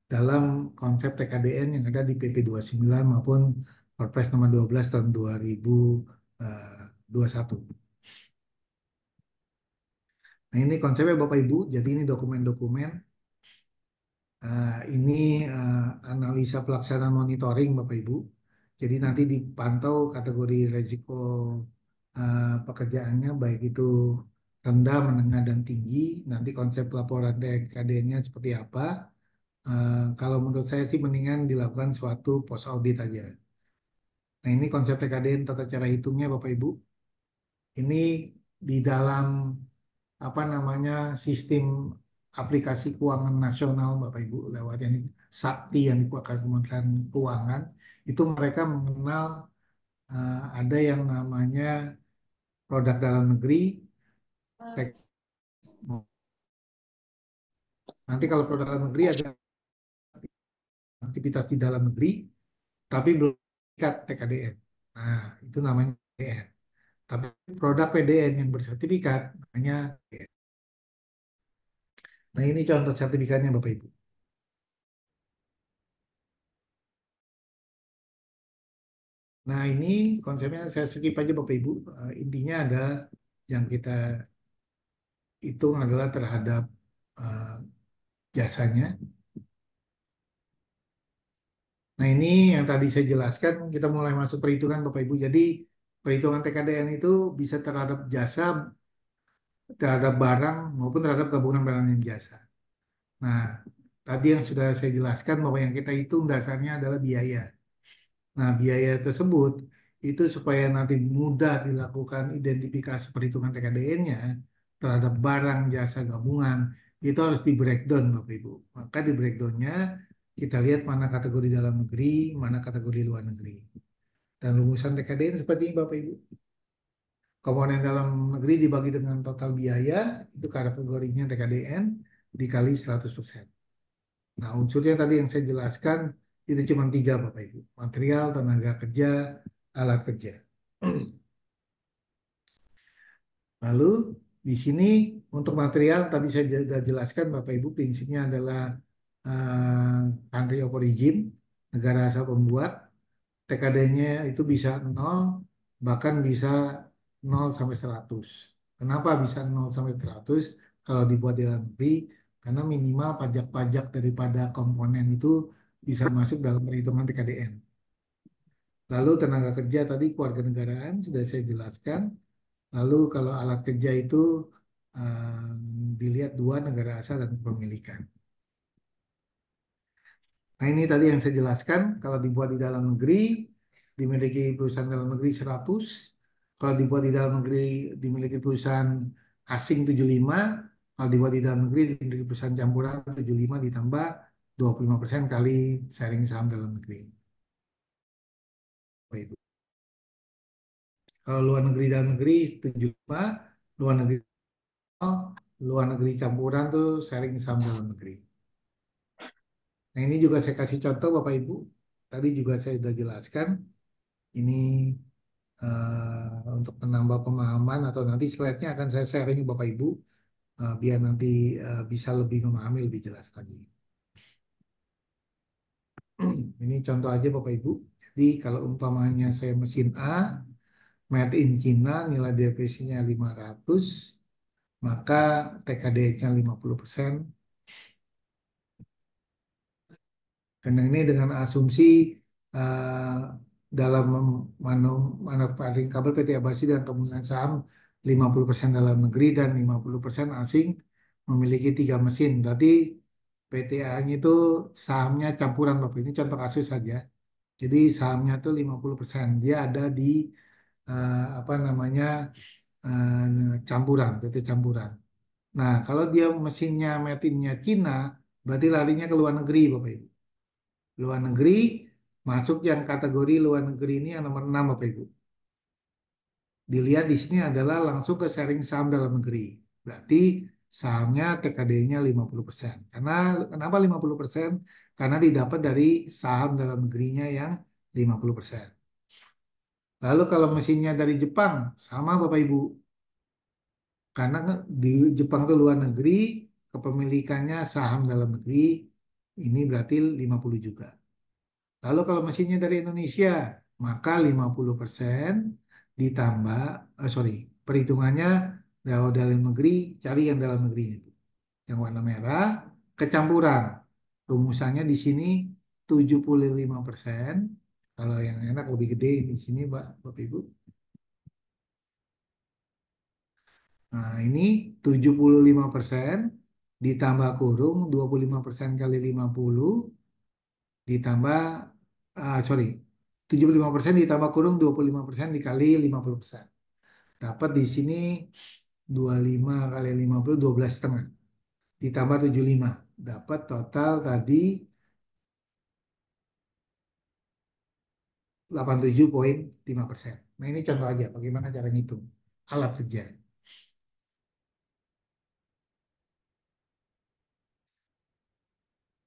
dalam konsep TKDN yang ada di PP 29 maupun Perpres nomor 12 tahun 2021. Nah, ini konsepnya Bapak Ibu. Jadi ini dokumen-dokumen Ini analisa pelaksanaan monitoring Bapak Ibu. Jadi nanti dipantau kategori risiko pekerjaannya baik itu rendah, menengah, dan tinggi. Nanti konsep laporan TKD-nya seperti apa. Kalau menurut saya sih mendingan dilakukan suatu post audit aja. Nah ini konsep TKD tata cara hitungnya Bapak Ibu. Ini di dalam apa namanya sistem aplikasi keuangan nasional Bapak Ibu lewat yang Sakti yang dikeluarkan Kementerian Keuangan itu mereka mengenal ada yang namanya produk dalam negeri. Nanti kalau produk dalam negeri ada aktivitas di dalam negeri tapi belum sertifikat TKDN. Nah, itu namanya PDN. Tapi produk PDN yang bersertifikat namanya PDN. Nah, ini contoh sertifikatnya Bapak Ibu. Nah, ini konsepnya saya skip aja Bapak Ibu. Intinya ada yang kita hitung adalah terhadap jasanya. Nah, ini yang tadi saya jelaskan, kita mulai masuk perhitungan Bapak Ibu. Jadi, perhitungan TKDN itu bisa terhadap jasa, terhadap barang, maupun terhadap gabungan barang dan jasa. Nah, tadi yang sudah saya jelaskan bahwa yang kita hitung dasarnya adalah biaya. Nah, biaya tersebut itu supaya nanti mudah dilakukan identifikasi perhitungan TKDN-nya terhadap barang, jasa, gabungan, itu harus di breakdown Bapak Ibu. Maka di breakdown-nya kita lihat mana kategori dalam negeri, mana kategori luar negeri. Dan rumusan TKDN seperti ini Bapak Ibu. Komponen dalam negeri dibagi dengan total biaya, itu kategorinya TKDN, dikali 100%. Nah, unsurnya tadi yang saya jelaskan, itu cuma 3 Bapak Ibu. Material, tenaga kerja, alat kerja. Lalu, di sini untuk material, tadi saya sudah jelaskan Bapak Ibu, prinsipnya adalah country of origin, negara asal pembuat, TKD-nya itu bisa 0, bahkan bisa 0 sampai 100. Kenapa bisa 0 sampai 100 kalau dibuat di dalam negeri? Karena minimal pajak-pajak daripada komponen itu bisa masuk dalam perhitungan TKDN. Lalu tenaga kerja tadi kewarganegaraan sudah saya jelaskan. Lalu kalau alat kerja itu dilihat 2 negara asal dan kepemilikan. Nah ini tadi yang saya jelaskan, kalau dibuat di dalam negeri, dimiliki perusahaan dalam negeri 100, kalau dibuat di dalam negeri, dimiliki perusahaan asing 75, kalau dibuat di dalam negeri, dimiliki perusahaan campuran 75 ditambah 25% kali sharing saham dalam negeri. Baik. Kalau luar negeri dalam negeri 75, luar negeri luar negeri campuran tuh sharing saham dalam negeri. Nah ini juga saya kasih contoh Bapak Ibu. Tadi juga saya sudah jelaskan. Ini untuk menambah pemahaman atau nanti slide-nya akan saya sharing Bapak Ibu biar nanti bisa lebih memahami lebih jelas lagi. Ini contoh aja Bapak Ibu. Jadi kalau umpamanya saya mesin A, made in China, nilai depresinya 500, maka TKD-nya 50%. Karena ini dengan asumsi dalam manufacturing kabel PT Abasi dan pemegang saham 50% dalam negeri dan 50% asing memiliki 3 mesin. Berarti PTA-nya itu sahamnya campuran Bapak. Ini contoh kasus saja. Jadi sahamnya itu 50%. Dia ada di apa namanya campuran, PT campuran. Nah, kalau dia mesinnya metinnya Cina, berarti larinya ke luar negeri Bapak Ibu. Luar negeri, masuk yang kategori luar negeri ini yang nomor 6 Bapak Ibu. Dilihat di sini adalah langsung ke sharing saham dalam negeri. Berarti sahamnya TKD-nya 50%. Karena kenapa 50%? Karena didapat dari saham dalam negerinya yang 50%. Lalu kalau mesinnya dari Jepang, sama Bapak Ibu. Karena di Jepang itu luar negeri, kepemilikannya saham dalam negeri, ini berarti 50 juga. Lalu kalau mesinnya dari Indonesia, maka 50% ditambah, perhitungannya dalam negeri, cari yang dalam negeri itu. Yang warna merah, kecampuran. rumusannya di sini 75%. Kalau yang enak lebih gede di sini, Pak, Bapak Ibu. Nah, ini 75% ditambah kurung 25% kali 50 ditambah, sorry, 75% ditambah kurung 25% dikali 50%. Dapat di sini 25 kali 50, 12,5. Ditambah 75. Dapat total tadi 87,5%. Nah, ini contoh aja bagaimana cara ngitung alat kerja.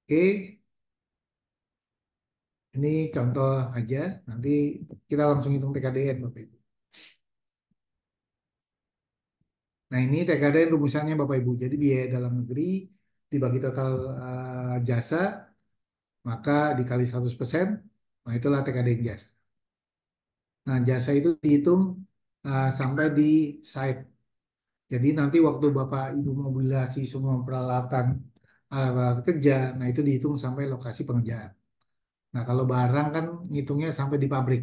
Oke, ini contoh aja. Nanti kita langsung hitung TKDN, Bapak Ibu. Nah, ini TKDN rumusannya Bapak Ibu. Jadi biaya dalam negeri dibagi total jasa, maka dikali 100%. Nah, itulah TKDN jasa. Nah, jasa itu dihitung sampai di site. Jadi nanti waktu Bapak Ibu mobilisasi semua peralatan alat kerja, nah itu dihitung sampai lokasi pengerjaan. Nah, kalau barang kan ngitungnya sampai di pabrik.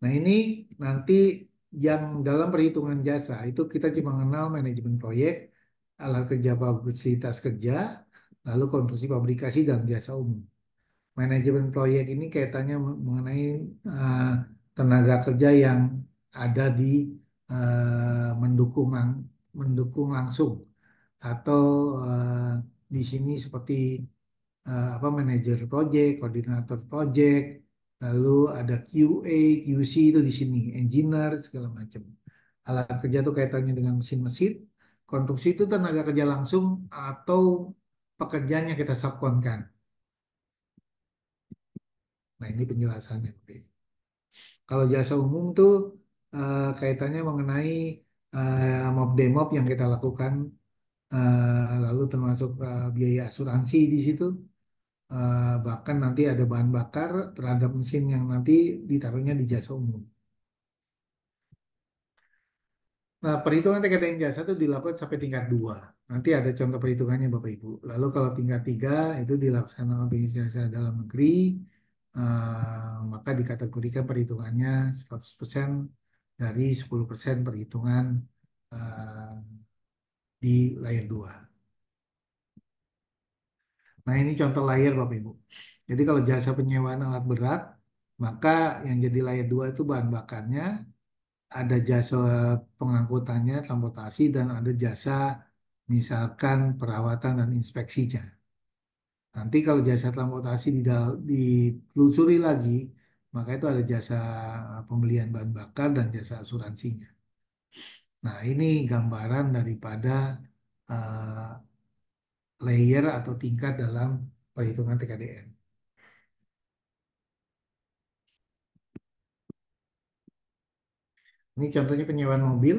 Nah, ini nanti yang dalam perhitungan jasa itu kita cuma mengenal manajemen proyek, alat kerja fasilitas kerja, lalu konstruksi fabrikasi dan jasa umum. Manajemen proyek ini kaitannya mengenai eh, tenaga kerja yang ada di mendukung langsung atau eh, di sini seperti apa manajer project, koordinator project, lalu ada QA, QC itu di sini, engineer segala macam. Alat kerja itu kaitannya dengan mesin-mesin, konstruksi itu tenaga kerja langsung atau pekerjaan yang kita subkonkan. Nah, ini penjelasannya. Oke. Kalau jasa umum tuh kaitannya mengenai mob demob yang kita lakukan, lalu termasuk biaya asuransi di situ. Bahkan nanti ada bahan bakar terhadap mesin yang nanti ditaruhnya di jasa umum. Nah, perhitungan TKDN jasa itu dilakukan sampai tingkat 2. Nanti ada contoh perhitungannya Bapak Ibu. Lalu kalau tingkat 3 itu dilaksanakan bisnis jasa dalam negeri, maka dikategorikan perhitungannya 100% dari 10% perhitungan eh, di layer 2. Nah, ini contoh layer Bapak Ibu. Jadi kalau jasa penyewaan alat berat, maka yang jadi layer 2 itu bahan bakarnya, ada jasa pengangkutannya, transportasi, dan ada jasa misalkan perawatan dan inspeksinya. Nanti kalau jasa transportasi ditelusuri lagi, maka itu ada jasa pembelian bahan bakar dan jasa asuransinya. Nah, ini gambaran daripada eh, layer atau tingkat dalam perhitungan TKDN. Ini contohnya penyewaan mobil,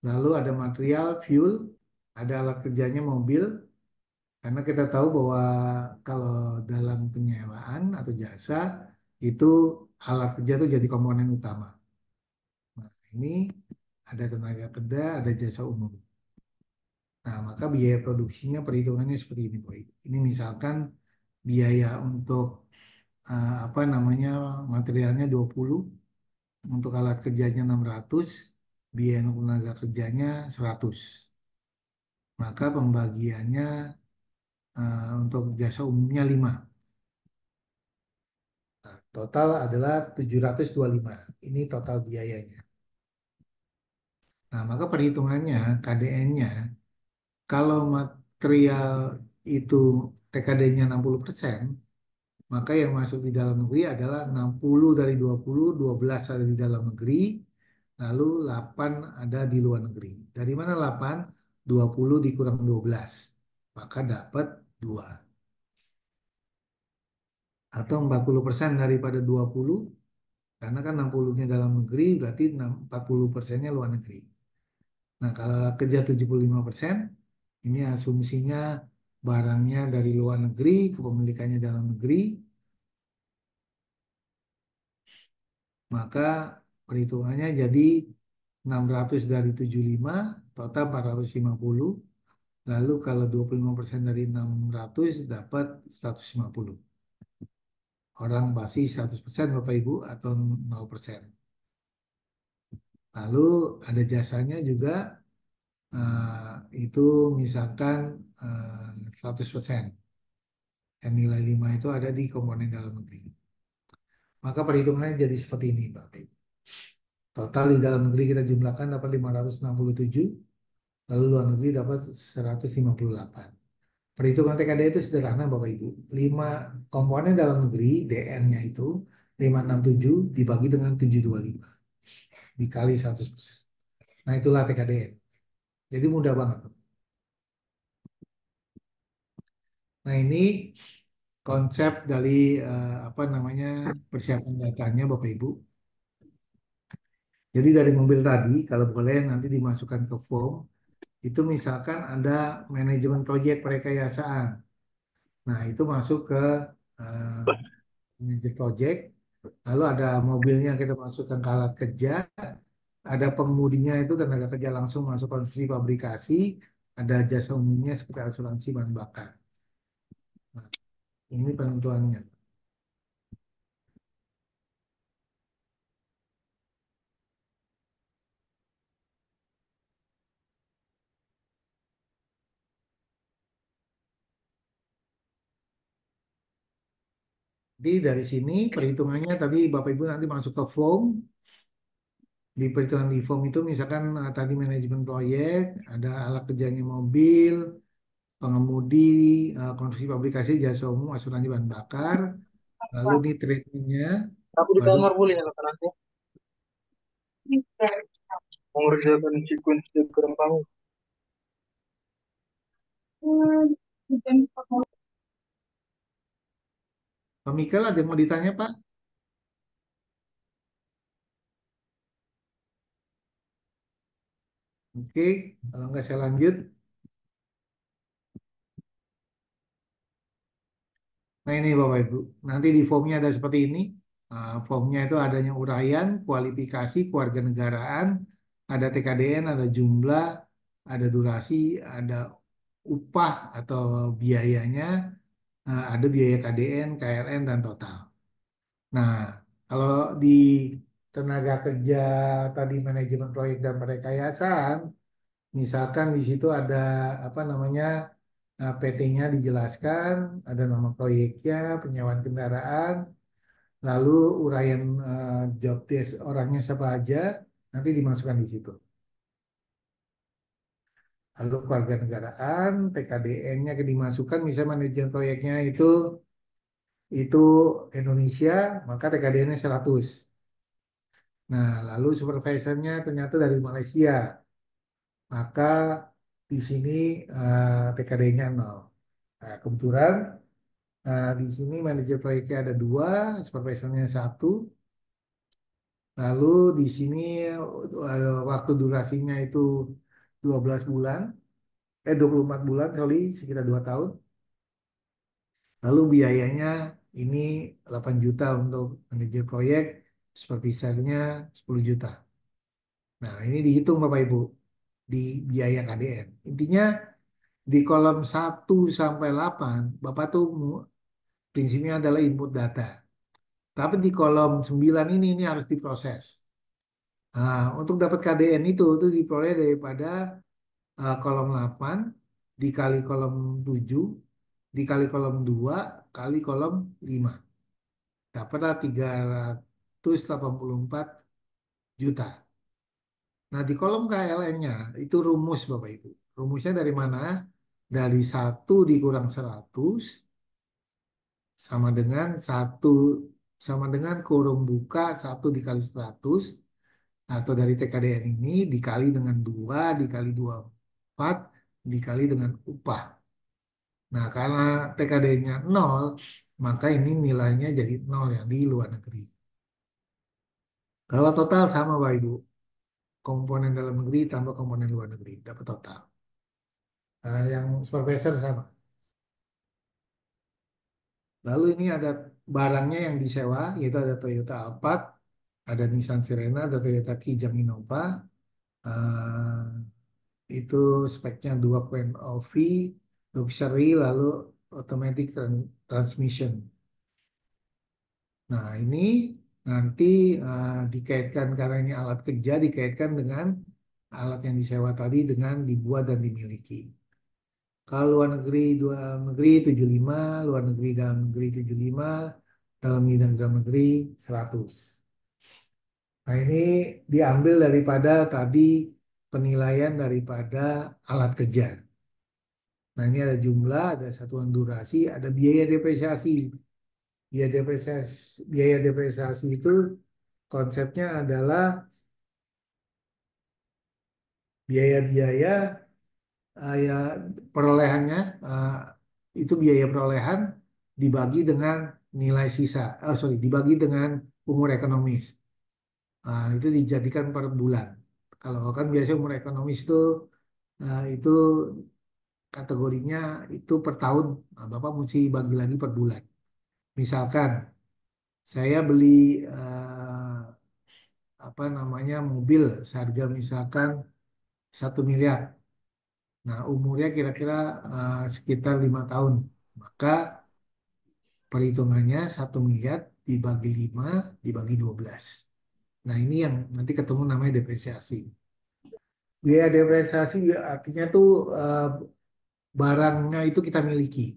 lalu ada material, fuel, ada alat kerjanya mobil, karena kita tahu bahwa kalau dalam penyewaan atau jasa, itu alat kerja itu jadi komponen utama. Nah, ini ada tenaga kerja, ada jasa umum. Nah, maka biaya produksinya perhitungannya seperti ini, Boy. Ini misalkan biaya untuk apa namanya materialnya 20, untuk alat kerjanya 600, biaya untuk tenaga kerjanya 100. Maka pembagiannya untuk jasa umumnya 5. Nah, total adalah 725. Ini total biayanya. Nah, maka perhitungannya KDN-nya kalau material itu TKD-nya 60%, maka yang masuk di dalam negeri adalah 60 dari 20, 12 ada di dalam negeri, lalu 8 ada di luar negeri. Dari mana 8? 20 dikurang 12, maka dapat 2. Atau 40% daripada 20, karena kan 60-nya dalam negeri, berarti 40%-nya luar negeri. Nah, kalau kerja 75%, ini asumsinya barangnya dari luar negeri, kepemilikannya dalam negeri, maka perhitungannya jadi 600 dari 75, total 450, Lalu kalau 25% dari 600 dapat 150. Orang pasti 100% Bapak Ibu atau 0%. Lalu ada jasanya juga, itu misalkan 100%. Dan nilai 5 itu ada di komponen dalam negeri. Maka perhitungannya jadi seperti ini Bapak Ibu. Total di dalam negeri kita jumlahkan dapat 567, lalu luar negeri dapat 158. Perhitungan TKD itu sederhana Bapak Ibu. 5 komponen dalam negeri, DN-nya itu 567 dibagi dengan 725 dikali 100%. Nah itulah TKDN. Jadi mudah banget. Nah ini konsep dari apa namanya persiapan datanya Bapak Ibu. Jadi dari mobil tadi kalau boleh nanti dimasukkan ke form. Itu misalkan ada manajemen proyek perekayasaan. Nah itu masuk ke eh, manajer proyek. Lalu ada mobilnya kita masukkan ke alat kerja. Ada pengemudinya itu tenaga kerja langsung masuk konsumsi pabrikasi. Ada jasa umumnya seperti asuransi bahan bakar. Nah, ini penentuannya. Jadi dari sini perhitungannya tadi Bapak Ibu nanti masuk ke form. Di perhitungan di form itu misalkan tadi manajemen proyek, ada alat kerjanya mobil, pengemudi, konstruksi pabrikasi, jasa umum, asuransi bahan bakar. Lalu di treatmentnya Aku di baru kamar boleh ya nanti. Mengerjakan sequence diagram kamu. Pak Mikel ada yang mau ditanya Pak? Oke, kalau nggak saya lanjut. Nah ini Bapak Ibu, nanti di formnya ada seperti ini. Formnya itu adanya uraian, kualifikasi, kewarganegaraan, ada TKDN, ada jumlah, ada durasi, ada upah atau biayanya, ada biaya KDN, KLN, dan total. Nah, kalau di tenaga kerja tadi manajemen proyek dan perekayasaan, misalkan di situ ada apa namanya PT-nya dijelaskan, ada nama proyeknya, penyewaan kendaraan, lalu uraian job desk orangnya siapa aja, nanti dimasukkan di situ. Lalu keluarga negaraan, PKDN-nya dimasukkan, misalnya manajer proyeknya itu Indonesia, maka TKDN-nya 100. Nah, lalu supervisornya ternyata dari Malaysia, maka di sini TKD-nya 0. Nah, kebetulan di sini manajer proyeknya ada 2, supervisornya 1. Lalu di sini waktu durasinya itu 12 bulan, 24 bulan, sorry, sekitar 2 tahun. Lalu biayanya ini 8 juta untuk manajer proyek, supervisornya 10 juta. Nah, ini dihitung Bapak Ibu di biaya KDN. Intinya di kolom 1 sampai 8, Bapak tuh prinsipnya adalah input data. Tapi di kolom 9 ini harus diproses. Nah, untuk dapat KDN itu diperoleh daripada kolom 8 dikali kolom 7 dikali kolom 2 kali kolom 5. Dapatlah 384 juta. Nah, di kolom KLN-nya itu rumus Bapak Ibu. Rumusnya dari mana? Dari 1 dikurang 100 sama dengan 1 sama dengan kurung buka 1 dikali 100 atau dari TKDN ini dikali dengan 2 dikali 24 dikali dengan upah. Nah, karena TKD-nya 0, maka ini nilainya jadi 0 yang di luar negeri. Kalau total sama Bapak Ibu. Komponen dalam negeri tambah komponen luar negeri. Dapat total. Yang supervisor sama. Lalu ini ada barangnya yang disewa, yaitu ada Toyota Alphard, ada Nissan Serena, ada Toyota Kijang Innova, itu speknya 2.0 V, luxury, lalu automatic transmission. Nah, ini nanti dikaitkan karena ini alat kerja dikaitkan dengan alat yang disewa tadi dengan dibuat dan dimiliki. Kalau luar negeri, dalam negeri 75, luar negeri dalam negeri 75, dalam negeri dan dalam negeri 100. Nah, ini diambil daripada tadi penilaian daripada alat kerja. Nah, ini ada jumlah, ada satuan durasi, ada biaya depresiasi. Biaya depresiasi itu konsepnya adalah biaya-biaya ya perolehannya itu biaya perolehan dibagi dengan nilai sisa. Dibagi dengan umur ekonomis. Itu dijadikan per bulan. Kalau kan biasanya umur ekonomis itu kategorinya itu per tahun. Nah, Bapak mesti bagi lagi per bulan. Misalkan saya beli apa namanya mobil seharga misalkan 1 miliar. Nah, umurnya kira-kira sekitar 5 tahun. Maka perhitungannya 1 miliar dibagi 5 dibagi 12. Nah, ini yang nanti ketemu namanya depresiasi. Biaya depresiasi artinya tuh barangnya itu kita miliki.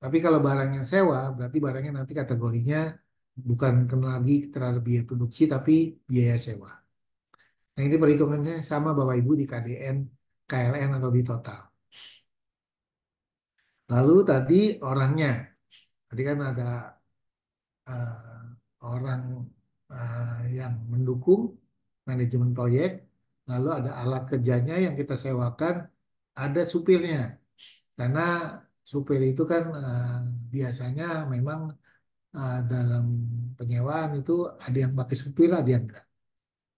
Tapi kalau barangnya sewa, berarti barangnya nanti kategorinya bukan kena lagi terhadap biaya produksi, tapi biaya sewa. Nah, ini perhitungannya sama Bapak Ibu di KDN, KLN atau di total. Lalu tadi orangnya, tadi kan ada eh, orang yang mendukung manajemen proyek, lalu ada alat kerjanya yang kita sewakan, ada supirnya. Karena supir itu kan biasanya memang dalam penyewaan itu ada yang pakai supir, ada yang enggak.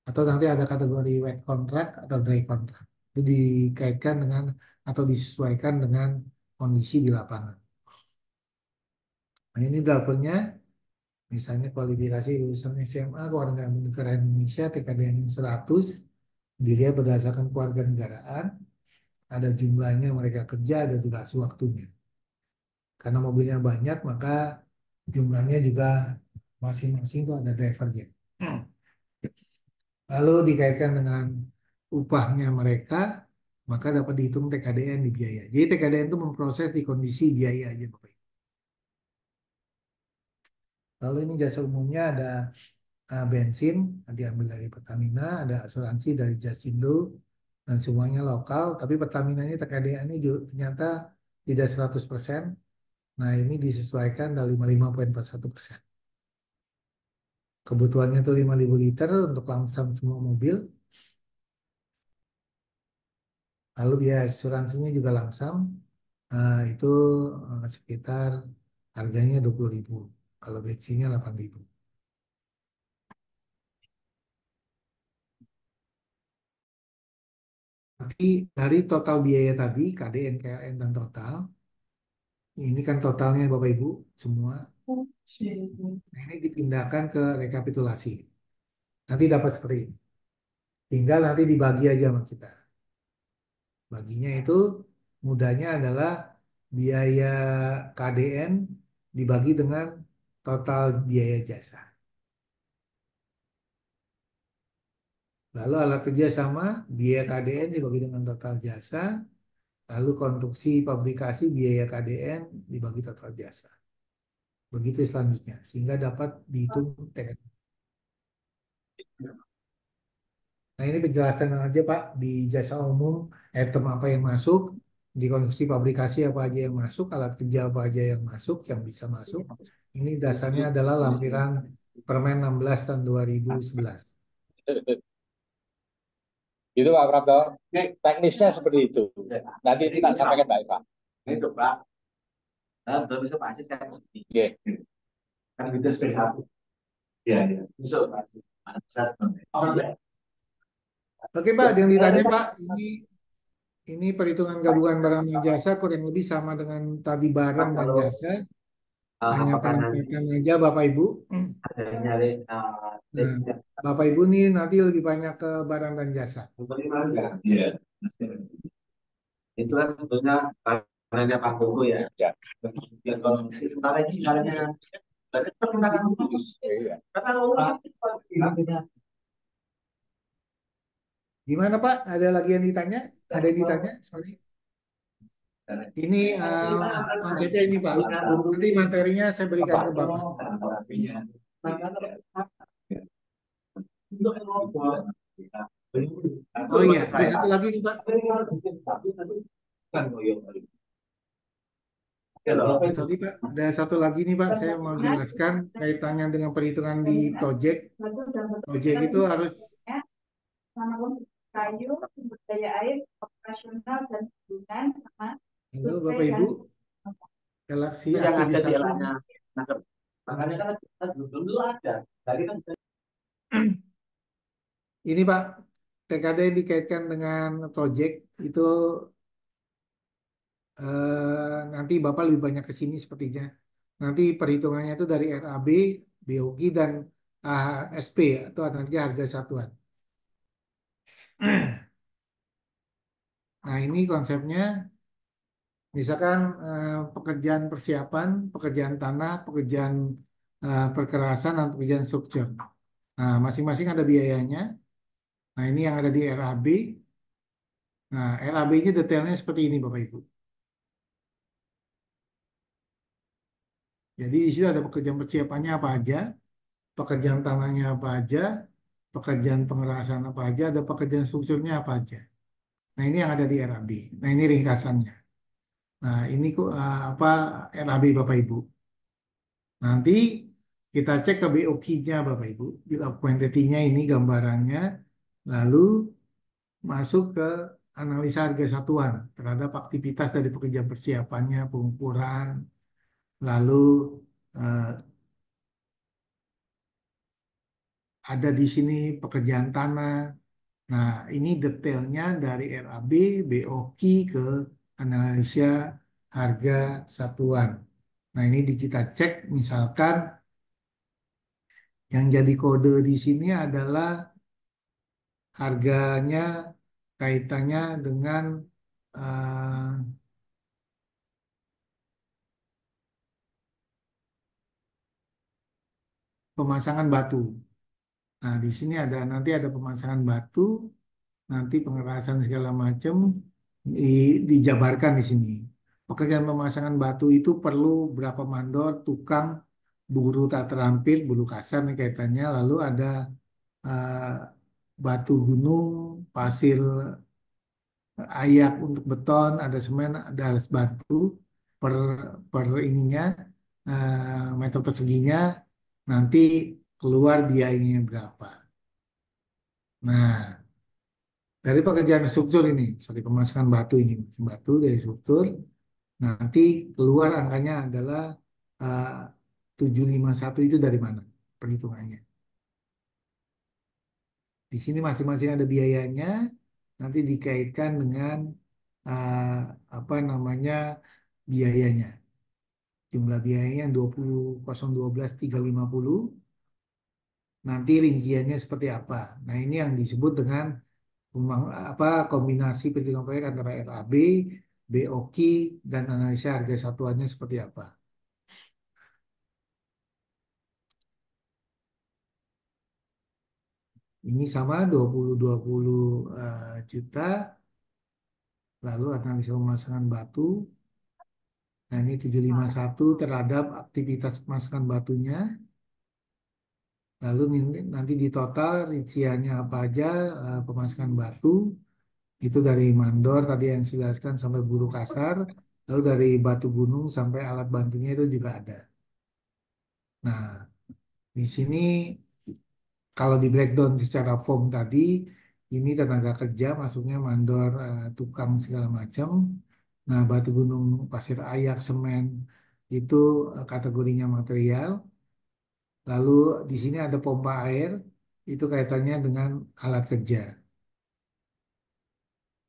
Atau nanti ada kategori wet contract atau dry contract. Itu dikaitkan dengan atau disesuaikan dengan kondisi di lapangan. Nah, ini drivernya, misalnya kualifikasi lulusan SMA, keluarga negara Indonesia, TKDN 100, dilihat berdasarkan keluarga negaraan, ada jumlahnya mereka kerja, ada durasi waktunya. Karena mobilnya banyak, maka jumlahnya juga masing-masing itu ada drivernya. Lalu dikaitkan dengan upahnya mereka, maka dapat dihitung TKDN di biaya. Jadi TKDN itu memproses di kondisi biaya aja, Bapak Ibu. Lalu ini jasa umumnya ada bensin, diambil dari Pertamina, ada asuransi dari Jasindo, dan semuanya lokal. Tapi Pertamina ini TKDN ini ternyata tidak 100%. Nah, ini disesuaikan dari 55,41%. Kebutuhannya itu 5.000 liter untuk lamsam semua mobil. Lalu biaya asuransinya juga lamsam, itu sekitar harganya 20.000. Kalau bensinnya 8.000. Nanti dari total biaya tadi, KDN, KLN, dan total, ini kan totalnya Bapak Ibu semua. Nah, ini dipindahkan ke rekapitulasi. Nanti dapat seperti ini. Tinggal nanti dibagi aja sama kita. Baginya itu mudahnya adalah biaya KDN dibagi dengan total biaya jasa. Lalu alat kerja sama, biaya KDN dibagi dengan total jasa. Lalu konstruksi pabrikasi biaya KDN dibagi total jasa. Begitu selanjutnya, sehingga dapat dihitung TKD. Nah, ini penjelasan aja Pak, di jasa umum, item apa yang masuk, di konstruksi pabrikasi apa aja yang masuk, alat kerja apa aja yang masuk, yang bisa masuk. Ini dasarnya adalah lampiran Permen 16 tahun 2011. Itu Pak Prapto. Teknisnya seperti itu. Nanti kita sampaikan Pak Eva. Itu Pak. Nah, belum bisa pasti saya Oke. kan itu SP1. Iya, iya. Besok pasti. Oke Pak, ada yang ditanya Pak, ini perhitungan gabungan barang dan jasa kurang lebih sama dengan tadi barang dan jasa, hanya penempatan aja Bapak Ibu. Ada yang nyari Nah, Bapak Ibu nih nanti lebih banyak ke barang dan jasa. Iya. Itu kan sebetulnya karena Pak Koko ya. Ya. Yang kalau sementara ini sebenarnya tapi pertentangan lurus. Iya. Karena lurus Gimana Pak? Ada lagi yang ditanya? Ada yang ditanya? Sorry. Ini konsepnya ini Pak. Nanti materinya saya berikan ke Bapak. Oh iya, ada satu lagi nih Pak. Sorry Pak, ada satu lagi nih Pak. Saya mau jelaskan kaitannya dengan perhitungan di project. Project itu harus kayu, sumber daya air, operasional dan hubungan sama Halo Bapak Ibu, Galaxy itu yang ada di A71. elahnya. Makanya kan kita dulu ada. Tadi kan Ini Pak, TKD dikaitkan dengan project itu nanti Bapak lebih banyak ke sini sepertinya. Nanti perhitungannya itu dari RAB, BOG, dan ASP atau nanti harga satuan. Nah ini konsepnya, misalkan pekerjaan persiapan, pekerjaan tanah, pekerjaan perkerasan, dan pekerjaan struktur. Nah masing-masing ada biayanya. Nah ini yang ada di RAB. Nah RAB-nya detailnya seperti ini Bapak Ibu. Jadi di situ ada pekerjaan persiapannya apa aja, pekerjaan tanahnya apa aja, pekerjaan pengerasan apa aja, ada pekerjaan strukturnya apa aja. Nah ini yang ada di RAB. Nah ini ringkasannya. Nah ini kok apa RAB Bapak Ibu. Nanti kita cek ke BOQ-nya Bapak Ibu. Bill of quantity-nya ini gambarannya. Lalu masuk ke analisa harga satuan terhadap aktivitas dari pekerjaan persiapannya, pengukuran, lalu eh, ada di sini pekerjaan tanah. Nah, ini detailnya dari RAB, BOQ ke analisa harga satuan. Nah, ini kita cek misalkan yang jadi kode di sini adalah harganya kaitannya dengan eh, pemasangan batu. Nah, di sini ada nanti ada pemasangan batu, nanti pengerasan segala macam dijabarkan di sini. Pekerjaan pemasangan batu itu perlu berapa mandor, tukang, buruh tak terampil, buruh kasar nih kaitannya. Lalu ada eh, batu gunung, pasir ayak untuk beton, ada semen, ada alas batu per per ininya meter perseginya nanti keluar biayanya berapa. Nah, dari pekerjaan struktur ini, sorry pemasangan batu ini, batu dari struktur, nanti keluar angkanya adalah eh, 751 itu dari mana perhitungannya. Di sini masing-masing ada biayanya, nanti dikaitkan dengan eh, apa namanya biayanya. Jumlah biayanya 20, 012, 350. Nanti rinciannya seperti apa. Nah, ini yang disebut dengan apa kombinasi perhitungan proyek antara RAB, BOQ, dan analisa harga satuannya seperti apa. Ini sama 20 juta, lalu analisa pemasangan batu. Nah, ini 751 terhadap aktivitas pemasangan batunya. Lalu nanti di total rinciannya apa aja pemasangan batu. Itu dari mandor tadi yang saya jelaskan sampai buruh kasar. Lalu dari batu gunung sampai alat bantunya itu juga ada. Nah, di sini kalau di breakdown secara form tadi, ini tenaga kerja masuknya mandor, tukang segala macam. Nah, batu gunung, pasir ayak, semen itu kategorinya material. Lalu di sini ada pompa air, itu kaitannya dengan alat kerja.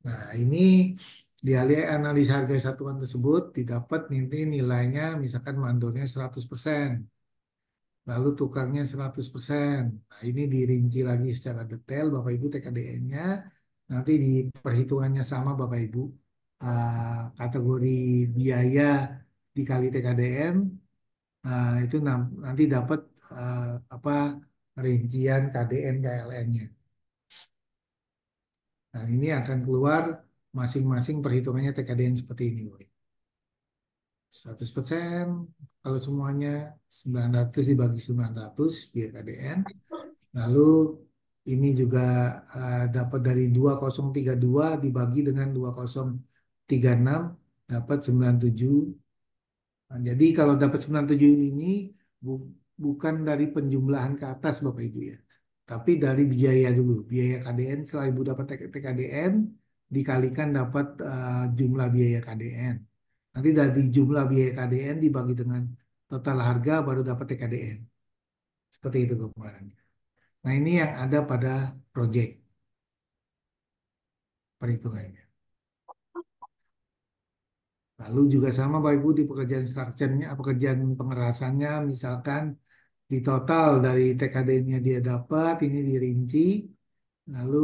Nah, ini di analisa harga satuan tersebut didapat nanti nilainya misalkan mandornya 100%. Lalu tukangnya 100%. Nah, ini dirinci lagi secara detail Bapak Ibu TKDN-nya. nanti di perhitungannya sama Bapak Ibu. Kategori biaya dikali TKDN, itu nanti dapat apa rincian KDN KLN-nya. Nah, ini akan keluar masing-masing perhitungannya TKDN seperti ini, Bapak Ibu. 100% kalau semuanya 900 dibagi 900 biaya KDN. Lalu ini juga dapat dari 2032 dibagi dengan 2036 dapat 97. Nah, jadi kalau dapat 97 ini bukan dari penjumlahan ke atas Bapak Ibu ya. Tapi dari biaya dulu. Biaya KDN setelah Ibu dapat TKDN dikalikan dapat jumlah biaya KDN. Nanti dari jumlah biaya KDN dibagi dengan total harga baru dapat TKDN. Seperti itu gambarannya. Nah, ini yang ada pada proyek perhitungannya. Lalu juga sama Bapak Ibu di pekerjaan structure-nya, pekerjaan pengerasannya, misalkan di total dari TKD-nya dia dapat, ini dirinci, lalu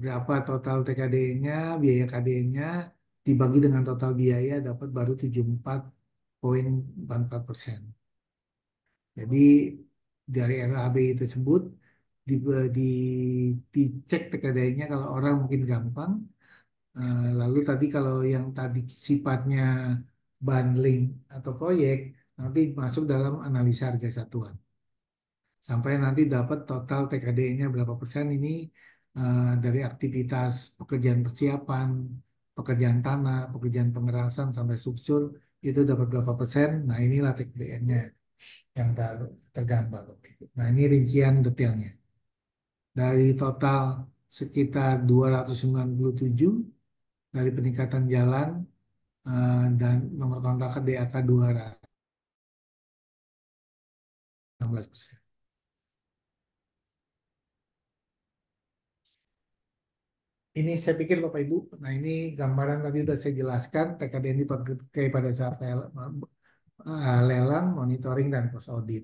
berapa total TKD-nya, biaya KD-nya, dibagi dengan total biaya dapat baru 74,44%. Jadi dari RAB tersebut di, di, dicek TKD-nya kalau orang mungkin gampang. Lalu tadi kalau yang tadi sifatnya bundling atau proyek nanti masuk dalam analisa harga satuan. Sampai nanti dapat total TKD-nya berapa persen ini dari aktivitas pekerjaan persiapan, pekerjaan tanah, pekerjaan pengerasan sampai struktur itu dapat berapa persen. Nah, inilah TKDN-nya yang tergambar. Nah, ini rincian detailnya. Dari total sekitar 297 dari peningkatan jalan dan nomor kontrakan DAK 216%. Ini saya pikir Bapak Ibu, nah ini gambaran tadi sudah saya jelaskan TKDN dipakai pada saat lelang, monitoring, dan post audit.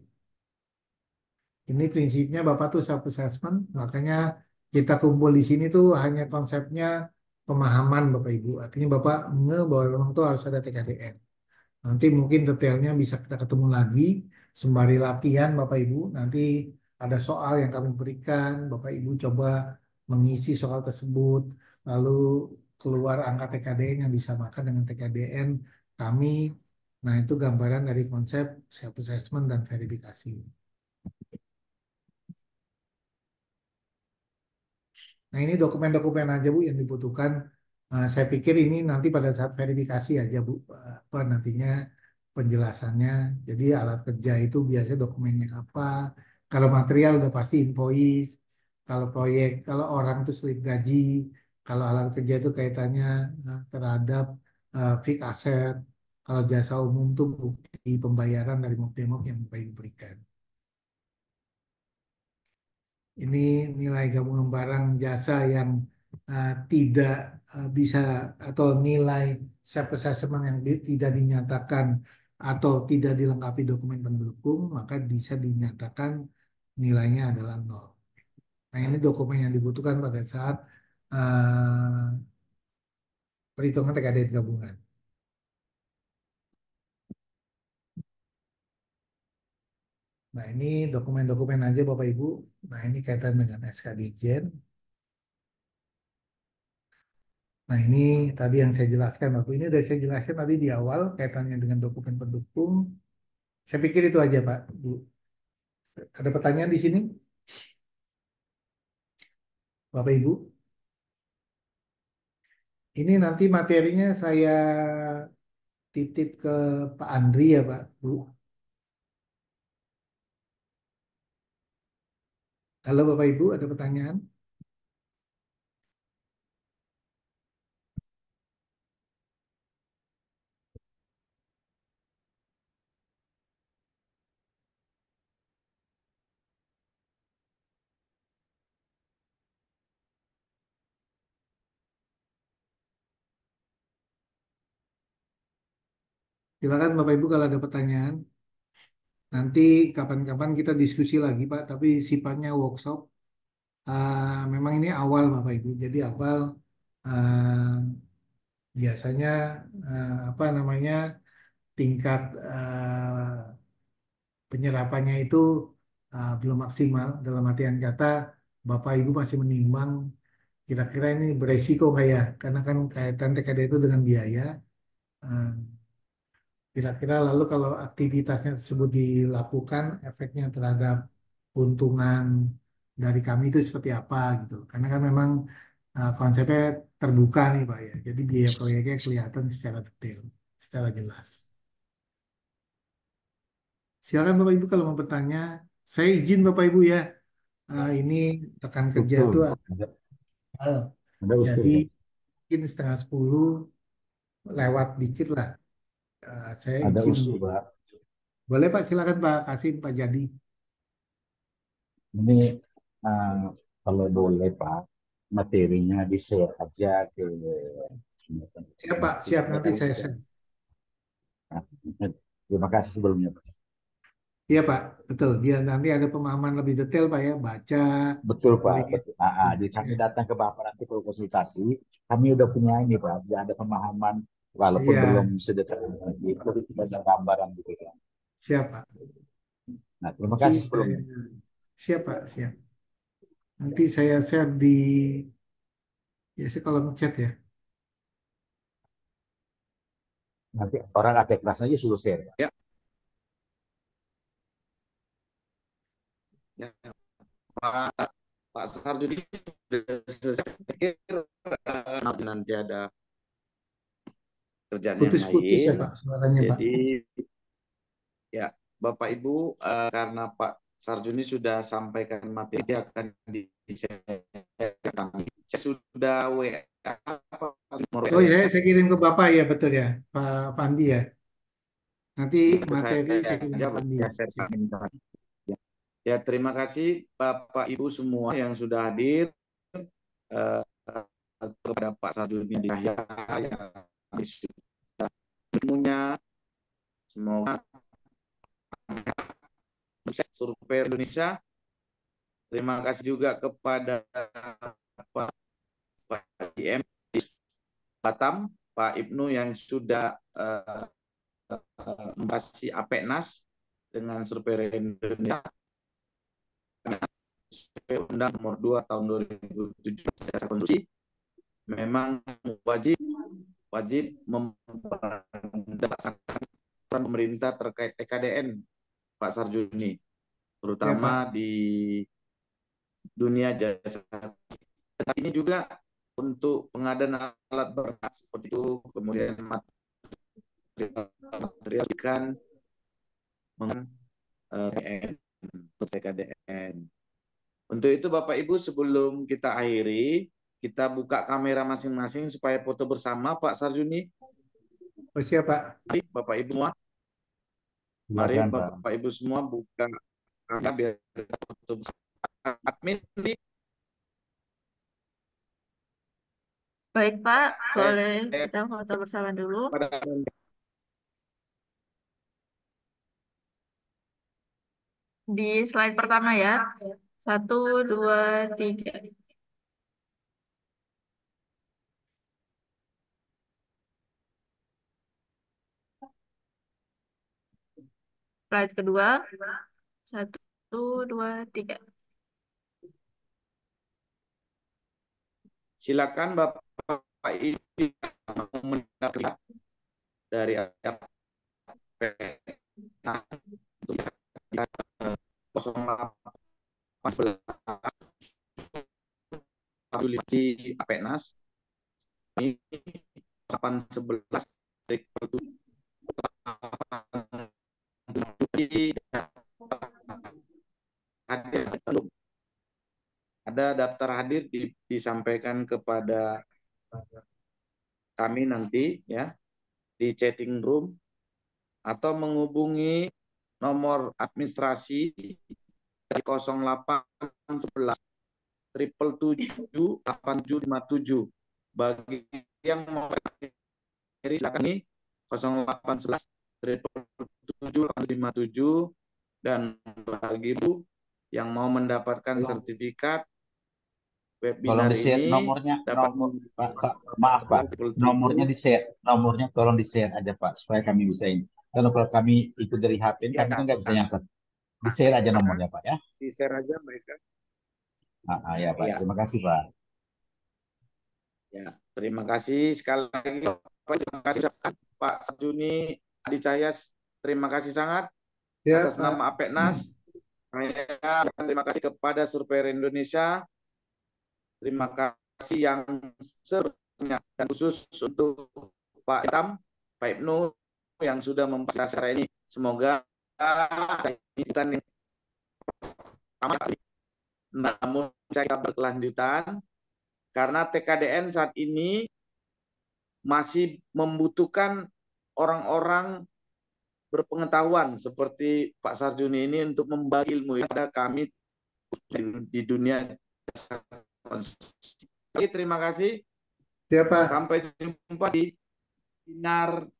Ini prinsipnya Bapak tuh self assessment, makanya kita kumpul di sini tuh hanya konsepnya pemahaman Bapak Ibu. Artinya Bapak bahwa memang tuh harus ada TKDN. Nanti mungkin detailnya bisa kita ketemu lagi sembari latihan Bapak Ibu. Nanti ada soal yang kami berikan, Bapak Ibu coba mengisi soal tersebut, lalu keluar angka TKDN yang disamakan dengan TKDN kami. Nah, itu gambaran dari konsep self assessment dan verifikasi. Nah, ini dokumen-dokumen aja Bu yang dibutuhkan. Saya pikir ini nanti pada saat verifikasi aja Bu, apa nantinya penjelasannya. Jadi alat kerja itu biasanya dokumennya apa. Kalau material udah pasti invoice. Kalau proyek, kalau orang itu slip gaji. Kalau alat kerja itu kaitannya terhadap fixed asset. Kalau jasa umum itu bukti pembayaran dari MOP yang Bapak Ibu berikan. Ini nilai gabungan barang jasa yang tidak bisa atau nilai self assessment yang tidak dinyatakan atau tidak dilengkapi dokumen pendukung, maka bisa dinyatakan nilainya adalah nol. Nah, ini dokumen yang dibutuhkan pada saat perhitungan TKD gabungan. Nah, ini dokumen-dokumen aja Bapak Ibu. Nah, ini kaitan dengan SK Dirjen. Nah, ini tadi yang saya jelaskan, Bapak. Ini sudah saya jelaskan tadi di awal kaitannya dengan dokumen pendukung. Saya pikir itu aja, Pak. Bu. Ada pertanyaan di sini? Bapak Ibu? Ini nanti materinya saya titip ke Pak Andri ya, Pak. Bu. Halo Bapak Ibu, ada pertanyaan? Silakan Bapak Ibu kalau ada pertanyaan. Nanti kapan-kapan kita diskusi lagi, Pak, tapi sifatnya workshop. Memang ini awal Bapak Ibu. Jadi awal eh, biasanya apa namanya tingkat penyerapannya itu belum maksimal. Dalam artian kata Bapak Ibu masih menimbang kira-kira ini beresiko nggak ya? Karena kan kaitan TKD itu dengan biaya. Eh, Kira-kira lalu kalau aktivitasnya tersebut dilakukan, efeknya terhadap keuntungan dari kami itu seperti apa gitu. Karena kan memang konsepnya terbuka nih Pak ya. Jadi biaya proyeknya kelihatan secara detail, secara jelas. Silakan Bapak Ibu kalau mau bertanya. Saya izin Bapak Ibu ya. Ini rekan kerja itu Betul. ada hal. Ada usul Jadi ya. mungkin setengah 10 lewat dikit lah. Saya Ada izin usul untuk. Pak. Boleh Pak, silakan Pak Kasim, Pak Jadi. Ini eh, kalau boleh Pak, materinya di-share aja ke Siap Pak, siap mahasiswa nanti saya bisa. share. Nah, terima kasih sebelumnya Pak. Iya Pak, betul. Dia nanti ada pemahaman lebih detail Pak ya, baca, Betul Pak, lihat. betul. Jadi kami datang ke Bapak nanti kalau konsultasi, kami udah punya ini Pak, sudah ada pemahaman walaupun belum Iya, sedetail itu, tapi kita ada gambaran gitu kan. siap Pak. Nah, terima Nanti kasih saya, sebelumnya. siap Pak, siap. Nanti saya share di, biasa kalau ngechat ya. Nanti orang ada kelasnya aja suruh share. Ya, ya. Pak Pak Sarjudi sudah selesai. Saya pikir, nanti ada kerjaan yang Putus-putus ya lain. Pak, suaranya Pak. Jadi ya Bapak Ibu, karena Pak Sarjuni sudah sampaikan materi akan di-share ke kami. Saya sudah WA nomor Oh saya ya, saya kirim ke Bapak ya, betul ya, Pak Pandi ya. Nanti ke materi saya saya kirim aja ke Pandi ya. share Siap. kami. Ya, terima kasih Bapak Ibu semua yang sudah hadir, eh, kepada Pak Sarjuni Yahya yang sudah ilmunya. Semoga sukses survei Indonesia. Terima kasih juga kepada Pak IM di Batam, Pak Ibnu yang sudah membahas APENAS dengan survei Indonesia. Survei Undang Nomor 2 tahun 2007 dasar konstitusi memang wajib melaksanakan peran pemerintah terkait TKDN, Pak Sarjuni, Ya terutama Pak. di dunia jasa. Ini juga untuk pengadaan alat berat seperti itu, kemudian material ikan, TKDN. Untuk itu Bapak Ibu, sebelum kita akhiri, kita buka kamera masing-masing supaya foto bersama Pak Sarjuni. Oh siap Pak. Mari Bapak Ibu semua, mari Silakan Pak. Bapak Ibu semua buka kamera biar foto bersama. Admin di Baik Pak, saya boleh kita foto bersama dulu. pada Di slide pertama ya. 1, 2, 3. Slide kedua. 1, 2, 3. silakan Bapak Ibu mendapatkan dari di APENAS ini 811 hadir belum ada daftar hadir disampaikan kepada kami nanti ya di chatting room atau menghubungi nomor administrasi dari 0811 777 8757. Bagi yang mau silakan nih 0811 777 8757, dan bagi Ibu yang mau mendapatkan sertifikat Tolong webinar di-share ini nomornya, dapat maaf Pak, nomornya membantu di-share, nomornya tolong di-share aja Pak, supaya kami bisa ini. Kalau kami ikut dari HP, ya, kami kan nggak bisa nyatet. Di-share aja nomornya Pak ya. di share aja mereka. Ya Pak, Ya, terima kasih Pak. ya. Terima kasih sekali lagi. Terima kasih Pak Sarjuni Adi Cahya. Terima kasih sangat Ya, atas Pak. nama APENAS. Terima kasih kepada Surveyor Indonesia. Terima kasih yang sebenarnya dan khusus untuk Pak Itam, Pak Ibnu yang sudah memfasilitasi acara ini. Semoga kita namun saya berkelanjutan karena TKDN saat ini masih membutuhkan orang-orang berpengetahuan seperti Pak Sarjuni ini untuk membagi ilmu pada kami di dunia. Terima kasih. Ya, Pak. Sampai jumpa di webinar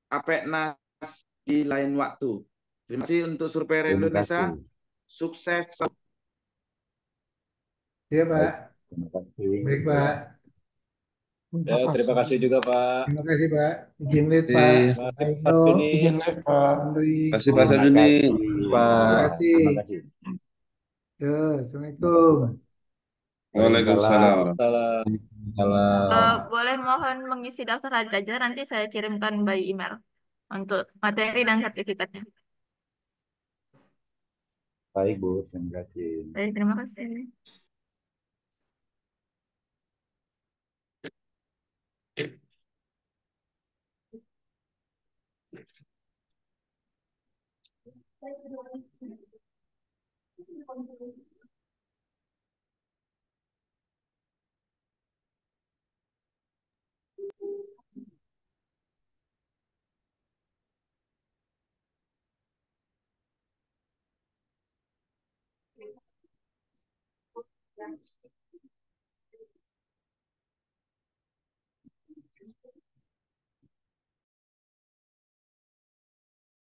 APENAS di lain waktu. Terima kasih untuk Surveyor Terima Indonesia. kasih. Sukses. Ya, Pak. Baik, terima kasih. Baik, Pak. Ya, terima kasih juga Pak. Terima kasih, Pak. Izin lead, Pak. Iya. Pak Ibnu, Izin live, Pak. Andri. Kasih Pak Terima Sarjuni. kasih. Terima Ya, kasih. terima kasih. Yo, Terima kasih Assalamualaikum. Pak. Waalaikumsalam. Salam. Boleh mohon mengisi daftar hadir aja, nanti saya kirimkan by email untuk materi dan sertifikatnya. Baik Bu, terima kasih. Baik, terima kasih.